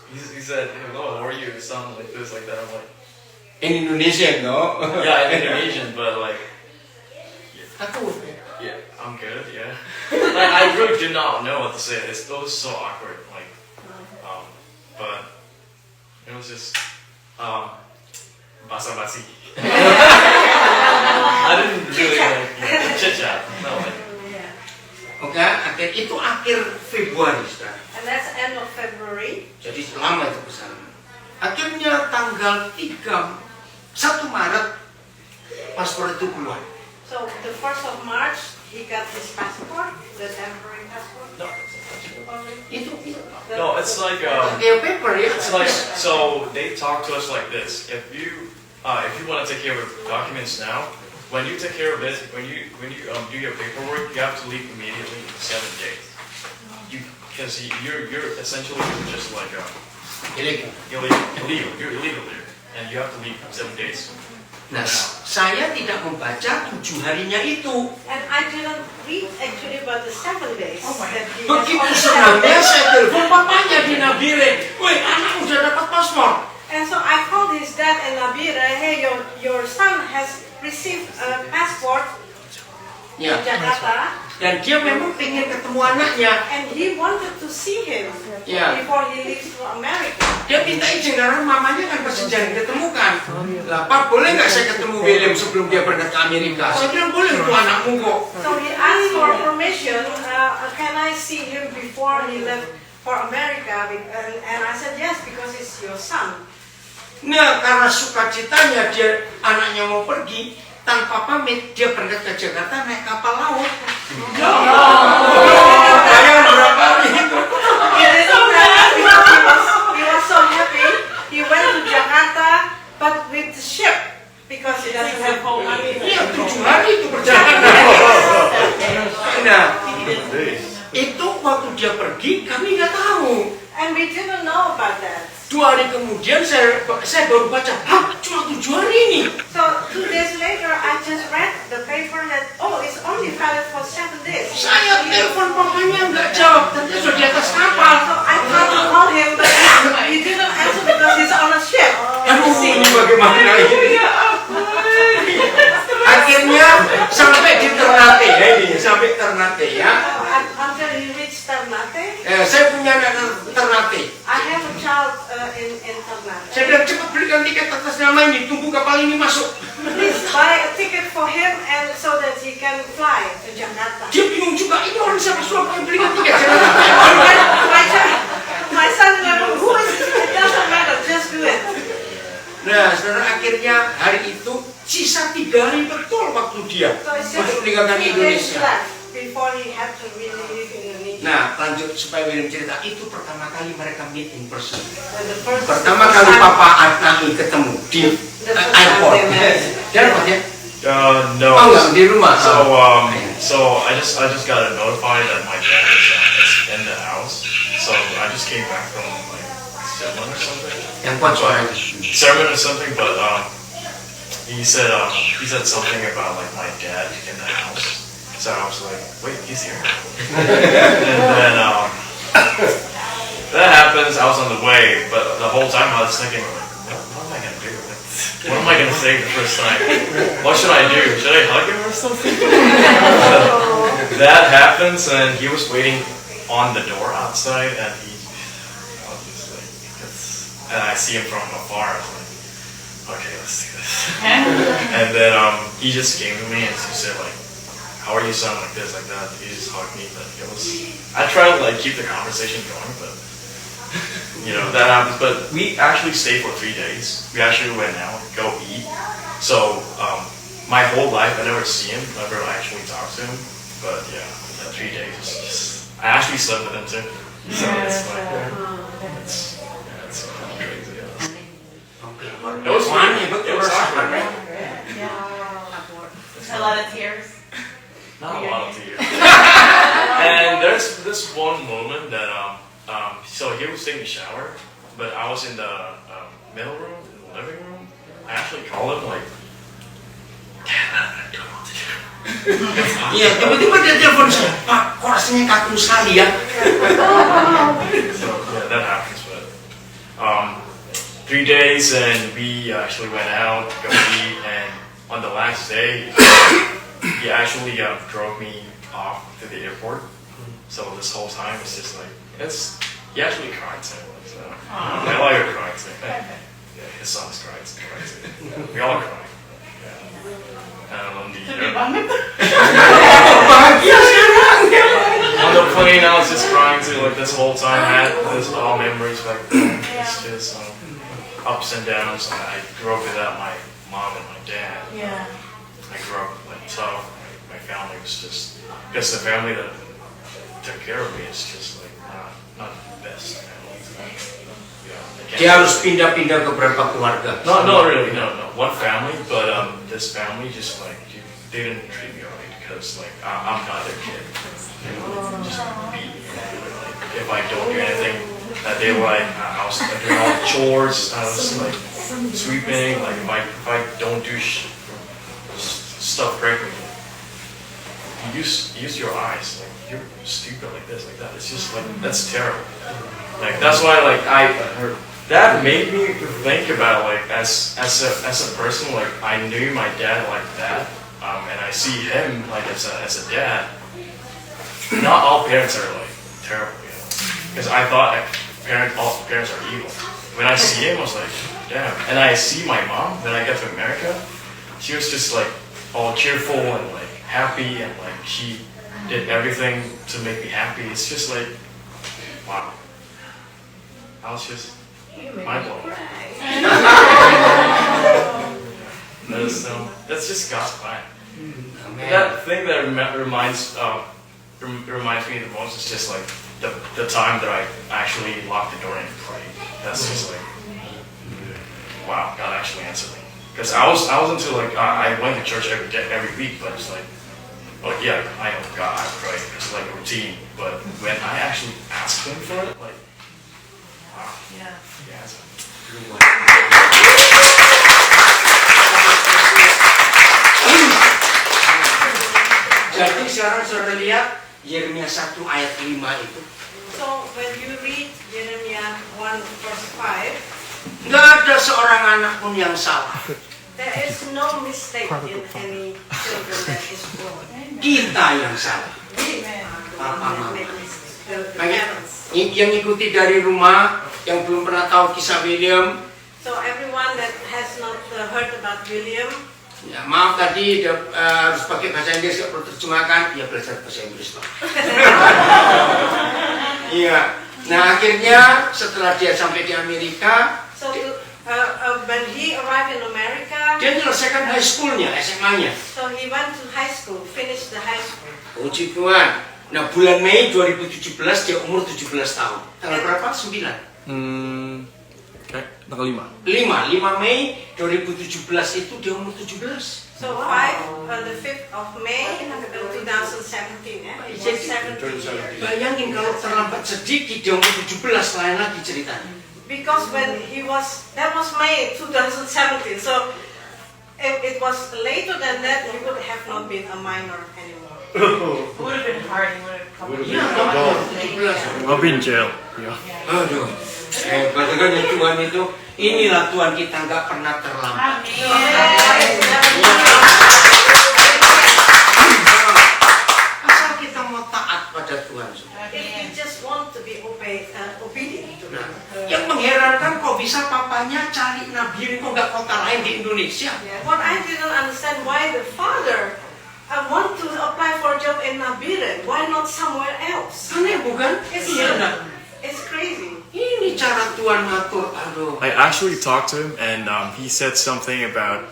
He said, hello, how are you? It sounded like this, like that. I'm like, In Indonesia, no? yeah, I'm Indonesian, but like, Aku. yeah, I'm good, yeah. Like, I really did not know what to say. It was so awkward, like, but it was just basa-basi. I didn't really like chit-chat. No, like, Oke, itu akhir Februari sekarang. And that's end of February. Jadi lama itu kesana. Akhirnya tanggal 1 Maret paspor itu keluar. So the 1st of March, he got his passport, the temporary passport. Itu no, it's like kayak paper ya. it's like so they talk to us like this. If you want to take care of documents now, when you take care of it, when you do your paperwork, you have to leave immediately in 7 days. Because you're essentially just like Illegal. You're illegal there, and you have to leave in 7 days. Nah, saya tidak membaca 7 harinya itu. And I didn't read actually about the 7 days. That he has Begitu only senangnya 7 days. saya telepon papanya di Nabire. Woi, anak udah dapat paspor. And so I called his dad in Nabire, hey, your son has received a passport Ya. in Jakarta, Dan dia memang pengen ketemu anaknya. and he wanted to see him Ya. before he leaves to America. Dia minta izin karena mamanya kan pasti jarang ketemu kan. Lah, Pak, boleh nggak saya ketemu William sebelum dia berangkat ke Amerika? Saya bilang boleh, itu anakmu kok. So he asked for permission, can I see him before he left for America? And I said yes, because it's your son. Nah, karena sukacitanya dia anaknya mau pergi tanpa pamit, dia berangkat ke Jakarta naik kapal laut. Bayang berapa itu? He was so happy. He went to Jakarta, but with the ship because he doesn't have home. Iya, 7 hari itu perjalanan. Nah, itu waktu dia pergi kami nggak tahu. And we didn't know about that. 2 hari kemudian saya baru baca, hah, cuma 7 hari ini. So 2 days later, I just read the paper that it's only valid for 7 days. Saya telepon papanya nggak jawab, dan dia sudah di atas kapal. So I tried to call him, but he didn't answer because he's on a ship. Aduh, ini bagaimana ini? Akhirnya sampai di Ternate ya ini, sampai Ternate ya. Until he reached Ternate. Saya punya anak Ternate. I have a child in Ternate. Saya bilang cepat belikan tiket atas nama ini, tunggu kapal ini masuk. Please buy a ticket for him and so that he can fly to Jakarta. Dia bingung juga, ini orang siapa suruh aku yang belikan tiket? My son never, who is this? It doesn't matter, just do it. Nah, saudara, akhirnya hari itu sisa 3 hari betul waktu dia So it's untuk just meninggalkan 3 days Indonesia. left before he had to really leave Indonesia. Nah, lanjut supaya William cerita, itu pertama kali mereka meet in person. And the first Pertama kali time- Papa Anani ketemu di The first airport. time they met. Dia dapat ya? no. Oh enggak, di rumah. So I just got notified that my dad is in the house. So I just came back from like sermon or something. Yang kuat suaranya. Sermon or something, but he said something about like my dad in the house. So I was like, wait, he's here. And then that happens. I was on the way, but the whole time I was thinking, like, what am I gonna do? What am I gonna say the first time? What should I do? Should I hug him or something? That happens, and he was waiting on the door outside, and and I see him from afar. I was like, okay, let's do this. And then he just came to me and he said like, how are you, son? Like this, like that. He just hugged me, but it was. I tried to like keep the conversation going, but that happens. But we actually stayed for 3 days. We actually went out, go eat. So my whole life I never see him, never actually talked to him. But yeah, that 3 days was just. I actually slept with him too. So it's like, it's kind of crazy. Yeah. It was funny, but it was awkward. A lot of tears. Not a lot of tears. And there's this one moment that so he was taking a shower, but I was in the middle room, in the living room. I actually called him like, Dad, I don't know what to do. Iya, tiba-tiba dia telepon saya, Pak, kok rasanya kaku sekali ya? So yeah, that happens. But 3 days, and we actually went out, go eat, and on the last day, he actually drove me off to the airport. So this whole time it's just like he actually cried too. So I like her crying too. Yeah, his son's crying too. We all cry. Bahagia sekarang. On the plane, I was just crying too. Like this whole time, I had this all memories back then. It's just ups and downs. I grew up without my mom and my dad. Yeah. I grew up like tough. My family was just the family that took care of me is just like not the best family. Dia harus pindah-pindah ke beberapa keluarga. No, really, no. One family, but this family just like they didn't treat me right because like I'm not their kid. They would just beat me. Like, if I don't do anything, they were like I was doing all the chores. I was like sweeping. Like if I don't do stuff correctly, use your eyes. Like you're stupid like this, like that. It's just like that's terrible. Like that's why like that made me think about like as a person, like I knew my dad like that, and I see him like as a dad. Not all parents are like terrible, you know, because I thought all parents are evil. When I see him, I was like, damn. And I see my mom when I got to America. She was just like all cheerful and like happy, and like she did everything to make me happy. It's just like, wow. I was just mind blown. That's just God's plan. That thing that reminds me the most is just like the time that I actually locked the door and prayed. That's just like, wow, God actually answered me. Because I was into like I went to church every week, but it's like, oh yeah, I know God, I pray. It's like a routine. But when I actually asked Him for it, like, wow, Yeah. He answered. Jadi sekarang saudara lihat Yeremia 1 ayat 5 itu. So when you read Jeremiah 1 verse 5, Nggak ada seorang anak pun yang salah. there is no mistake in any children that is born. Kita yang salah. We Mama. make mistakes. The Banyak parents. yang ikuti dari rumah, yang belum pernah tahu kisah William. So everyone that has not heard about William, Ya, maaf tadi harus pakai bahasa Inggris, nggak perlu terjemahkan. Ya belajar bahasa Inggris Pak. Iya. Nah akhirnya setelah dia sampai di Amerika, so when he arrived in America, dia menyelesaikan high school-nya, SMA-nya. so he went to high school, finished the high school. Puji Tuhan. Nah bulan Mei 2017 dia umur 17 tahun. Tanggal berapa? 9. Kayak tanggal 5. 5 Mei 2017 itu dia umur 17. So the 5th of May 2017, yeah? He was 17 years. Bayangin kalau terlambat sedikit dia umur 17, lain lagi ceritanya. Because when that was May 2017, so if it was later than that, he would have not been a minor anymore. It would have been hard. He would have come. Iya, kalau 17. I'll be in jail. Yeah. Aduh. Bagaimana Tuhan itu, inilah Tuhan kita nggak pernah terlambat. Asal kita mau taat pada Tuhan. If you just want to be obedient to Nah, Him. yang mengherankan kok bisa papanya cari Nabirin kok nggak kota lain di Indonesia. What I didn't understand why the father want to apply for a job in Nabiren. Why not somewhere else? Aneh bukan? It's crazy. Ini cara Tuhan ngatur. Aduh. I actually talked to him, and he said something about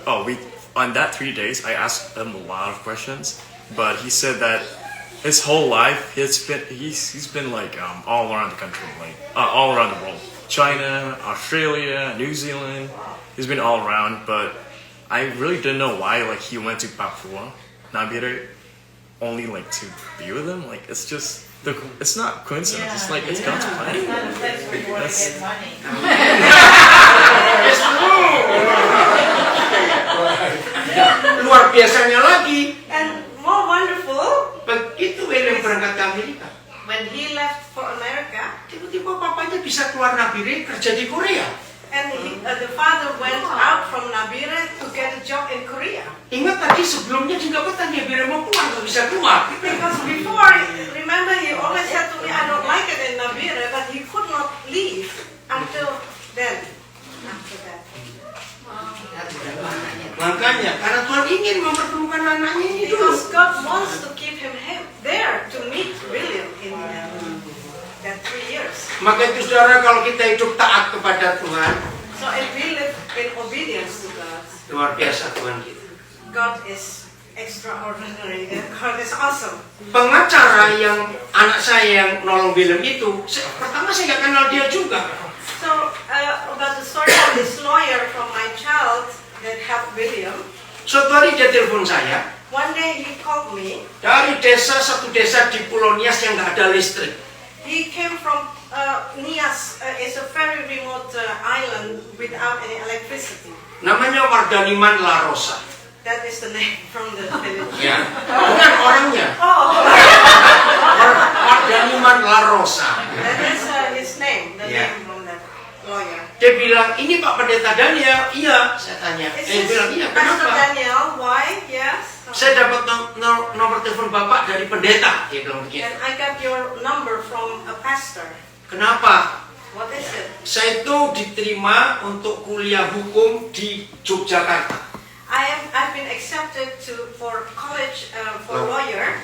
on that 3 days I asked him a lot of questions, but he said that his whole life he's been like all around the country, like all around the world, China, Australia, New Zealand. He's been all around, but I really didn't know why like he went to Papua, Nabire, only like to be with him. Like it's just. It's not coincidence. It's like it's God's plan. It's not a place where you want to get money. Luar biasanya lagi. And more wonderful, Begitu William berangkat ke Amerika, when he left for America, tiba-tiba papanya bisa keluar Nabirin kerja di Korea. and the father father went out from Nabire to get a job in Korea. Ingat tadi sebelumnya juga petani bilang mau keluar, nggak bisa keluar. Because before, remember, he always said to me, I don't like it in Nabire, but he could not leave until then. After that. Makanya, karena Tuhan ingin mempertemukan anaknya ini dulu. Because God wants to keep him there to meet William in that 3 years. Maka itu saudara, kalau kita hidup taat kepada Tuhan, So if we live in obedience to God, luar biasa Tuhan kita. God is extraordinary. God is awesome. Pengacara yang anak saya yang nolong William itu, pertama saya nggak kenal dia juga. So about the story of this lawyer from my child that helped William. Suatu hari dia telepon saya One day he called me. dari satu desa di Pulau Nias yang nggak ada listrik. He came from Nias. It's a very remote island without any electricity. Namanya Mardaniman La Rosa. That is the name from the village. Ya, bukan orangnya. Oh, Mardaniman La Rosa. that is his name. The Yeah. name from that lawyer. Dia bilang, ini Pak Pendeta Daniel. Iya, saya tanya. Is Dia this bilang, iya, Pastor kenapa? Daniel? Why? Yes. Saya dapat nomor telepon Bapak dari pendeta. Dia bilang begitu. And I got your number from a pastor. Kenapa? What is it? Saya itu diterima untuk kuliah hukum di Yogyakarta. I've been accepted for college for lawyer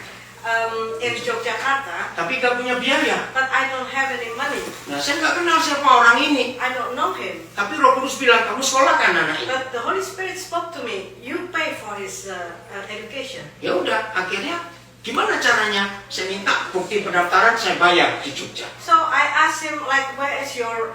in Yogyakarta, Tapi nggak punya biaya. but I don't have any money. Nah, saya nggak kenal siapa orang ini. I don't know him. Tapi Roh Kudus bilang, kamu sekolahkan anak ini. But the Holy Spirit spoke to me. You pay for his education. Ya udah, akhirnya gimana caranya? Saya minta bukti pendaftaran, saya bayar di Jogja. So I asked him, like, where is your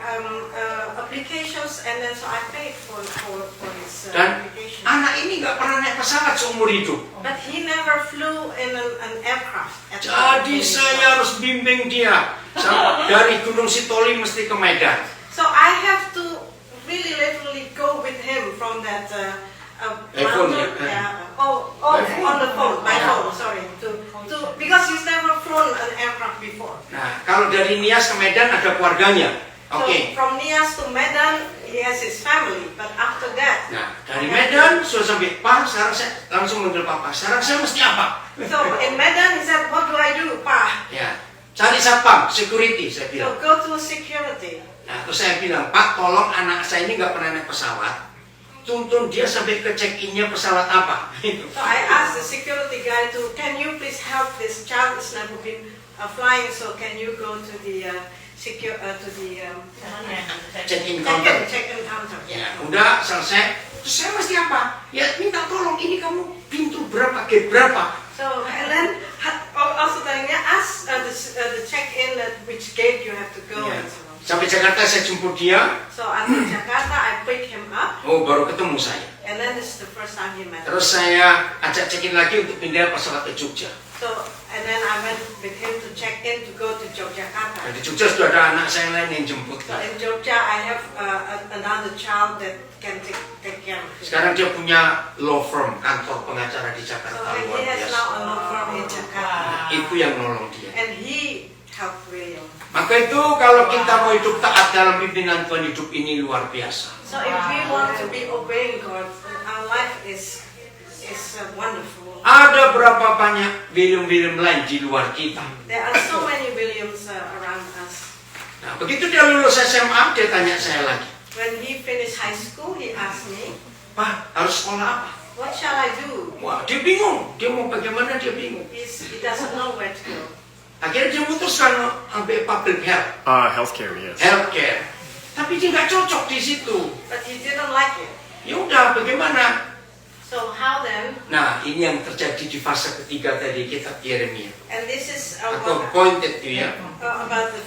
applications? And then so I paid for his Dan application. anak ini nggak pernah naik pesawat seumur hidup. But he never flew in an aircraft. Jadi saya harus bimbing dia dari Gunung Sitoli mesti ke Medan. So I have to really literally go with him from that iPhone, mountain. yeah. On the phone, by phone, sorry. Because he's never flown an aircraft before. Nah, kalau dari Nias ke Medan ada keluarganya. So Oke. from Nias to Medan, he has his family. But after that, Nah, dari Medan sudah sampai Pak, sekarang saya langsung manggil Papa. Sekarang saya mesti apa? so in Medan, he said, what do I do, Pa? Ya, cari satpam, security, saya So bilang. go to security. Nah, terus saya bilang, Pak, tolong anak saya ini nggak pernah naik pesawat. Tuntun dia sampai ke check-innya pesawat apa. So I asked the security guy can you please help this child has never been flying, so can you go to the Check-in counter. check-in counter. Ya, udah selesai. Terus saya mesti apa? Ya, minta tolong, ini kamu pintu berapa, gate berapa? So and then also telling me ask the check-in which gate you have to go Ya. and so on. Sampai Jakarta saya jemput dia. So until Jakarta, I pick him up, Oh, baru ketemu saya. and then this is the first time he met. Terus saya ajak check-in lagi untuk pindah pesawat ke Jogja. So and then I went with him to check in to go to Yogyakarta. Nah, di Jogja sudah ada anak saya lain yang jemput. So in Jogja, I have another child that can take care of him. Sekarang dia punya law firm, kantor pengacara di So Jakarta, and luar he has biasa. now a law firm in Jakarta, Itu yang nolong dia. and he helped William. Maka itu kalau kita mau hidup taat dalam pimpinan Tuhan, hidup ini luar biasa. So if we want to be obeying God, our life is wonderful. Ada berapa banyak William lain di luar kita. There are so many Williams around us. Nah, begitu dia lulus SMA, dia tanya saya lagi, When he finished high school, he asked me, Pak, harus sekolah apa? what shall I do? Wah, dia bingung. Dia mau bagaimana, dia bingung. He doesn't know where to go. Akhirnya dia memutuskan ambil public health, Healthcare, yes. healthcare. Tapi dia nggak cocok di situ. But he didn't like it. Ya udah, bagaimana? So how then? Nah, ini yang terjadi di fase ketiga tadi kitab Yeremia. And this is Atau appointed you ya. about the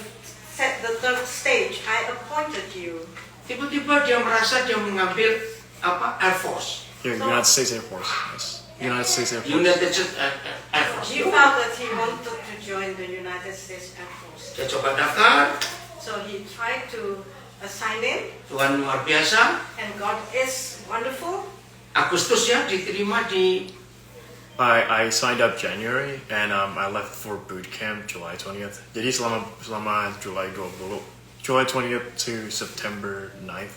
third stage. I appointed you. Tiba-tiba dia merasa dia mengambil apa? Air Force. Here, United States Air Force. Yes. United States Air Force. United States Air Force. He felt that he wanted to join the United States Air Force. Dia coba daftar, So he tried to sign in, Tuhan luar biasa. and God is wonderful. Agustus ya diterima di I signed up January and I left for boot camp July 20th. Jadi selama July 20th to September 9th.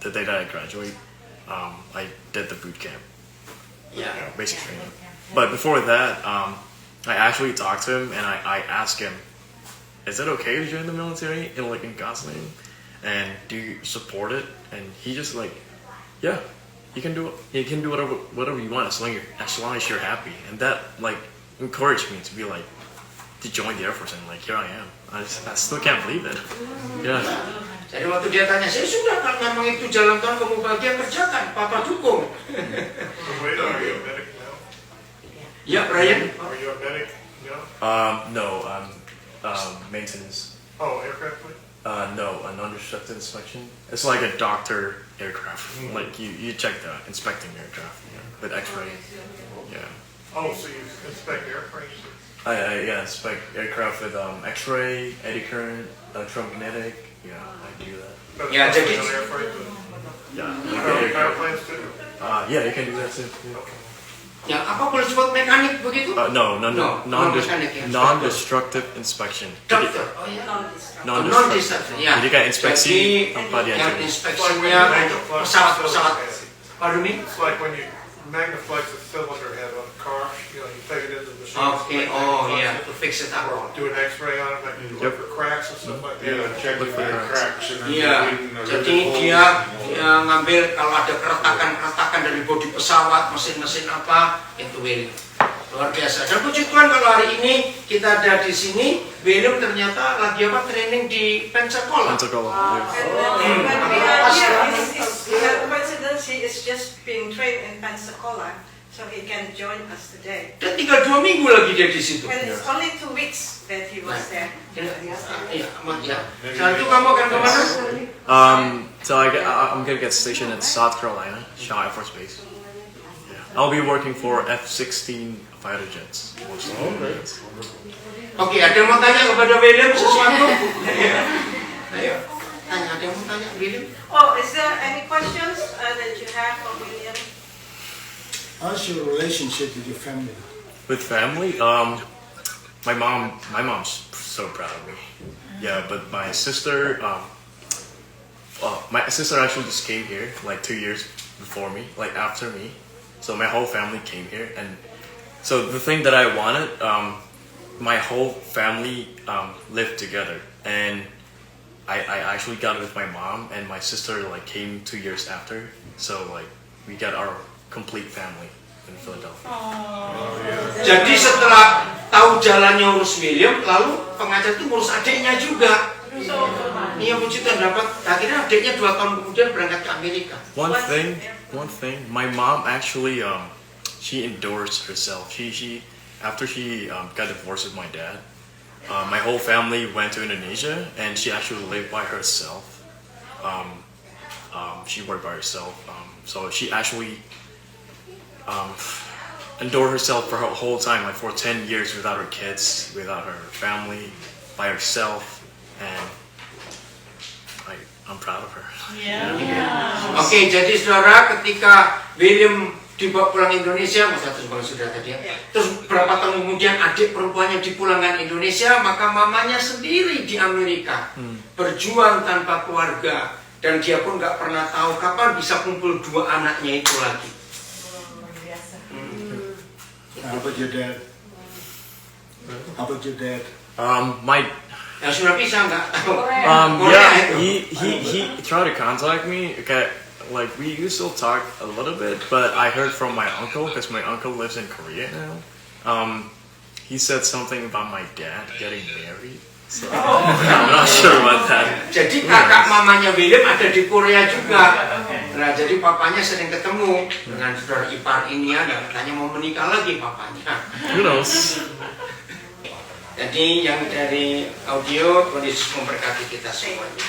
the day that I graduate, I did the boot camp, Ya. basic training. But before that, I actually talked to him and I asked him, is it okay to join the military in God's name? And do you support it? And he just like, yeah, you can do it. You can do whatever you want as long as you're happy. And that like encouraged me to be like, to join the Air Force, and like here I am. I still can't believe it. Yeah. Jadi waktu dia tanya, saya sudah kalau memang itu jalan Tuhan kamu bahagia kerjakan, Papa dukung. Wait, are you a medic now? Ya, Brian. Are you a medic now? No, maintenance. Oh, aircraft fleet? No, a non-destructive inspection. It's like a doctor aircraft. Like you check the inspecting aircraft with X-ray. Yeah. Oh, so you inspect airplanes? I inspect aircraft with X-ray, eddy current, electromagnetic. Yeah, I do that. But Yeah, especially just- on airplanes? Yeah. Airplanes too? Yeah, you can do that too. Yeah. Ya, apa boleh sebut mekanik begitu? No, mekanik ya. non-destructive inspection. Dokter. Oh ya. Non-destructive. Ya. Jadi kayak inspeksi Jadi, tanpa yang diajarin. inspeksinya untuk pesawat-pesawat. Pardon me? It's like when you magnify the cylinder head on a car, you take it into the machine. Oke, oh iya, to fix it up. Do an X-ray on it, like look for cracks and stuff like that. Yeah, check the cracks and Iya, jadi dia ngambil kalau ada keretakan dari bodi pesawat, mesin-mesin apa, itu William. Luar biasa. Dan puji Tuhan kalau hari ini kita ada di sini, William ternyata lagi training di Pensacola. Pensacola. And when we are here, it's coincidence he is just being trained in Pensacola, so he can join us today. Dan tinggal 2 minggu lagi dia di situ. And it's only 2 weeks that he was there. Iya, amat ya. Setelah itu kamu akan kemana? So I'm gonna get stationed at South Carolina, Shaw Air Force Base. Yeah. I'll be working for F-16 fighter jets. Oke, ada yang mau tanya kepada William sesuatu? Ayo, tanya. Ada yang mau tanya William? Oh, is there any questions that you have for William? How's your relationship with your family? With family, my mom's so proud of me. Yeah, but my sister actually just came here like 2 years before me, like after me. So my whole family came here, and so the thing that I wanted, my whole family lived together, and I actually got it with my mom, and my sister like came 2 years after. So like we got our complete family in Philadelphia. Jadi setelah tahu jalannya urus William, lalu pengajar itu ngurus adiknya juga. Iya, puji Tuhan dapat. Akhirnya adiknya 2 tahun kemudian berangkat ke Amerika. One thing, my mom actually she endorsed herself. She after she got divorced with my dad, my whole family went to Indonesia, and she actually lived by herself. She worked by herself, so she actually endured herself for her whole time, like for 10 years without her kids, without her family, by herself, and I'm proud of her. Oke, jadi saudara, ketika William dibawa pulang Indonesia, sudah tadi ya. Terus berapa tahun kemudian adik perempuannya dipulangkan Indonesia, maka mamanya sendiri di Amerika berjuang tanpa keluarga, dan dia pun nggak pernah tahu kapan bisa kumpul 2 anaknya itu lagi. How about your dad? How about your dad? Ya sudah bisa nggak? Yeah, he tried to contact me. Okay, like we used to talk a little bit, but I heard from my uncle, because my uncle lives in Korea now. He said something about my dad getting married. So I'm not sure about that. Jadi kakak mamanya William ada di Korea juga. Nah, jadi papanya sering ketemu dengan saudara ipar ini ya, dan katanya mau menikah lagi papanya. Who knows? Jadi yang dari audio, Tuhan Yesus memberkati kita semuanya.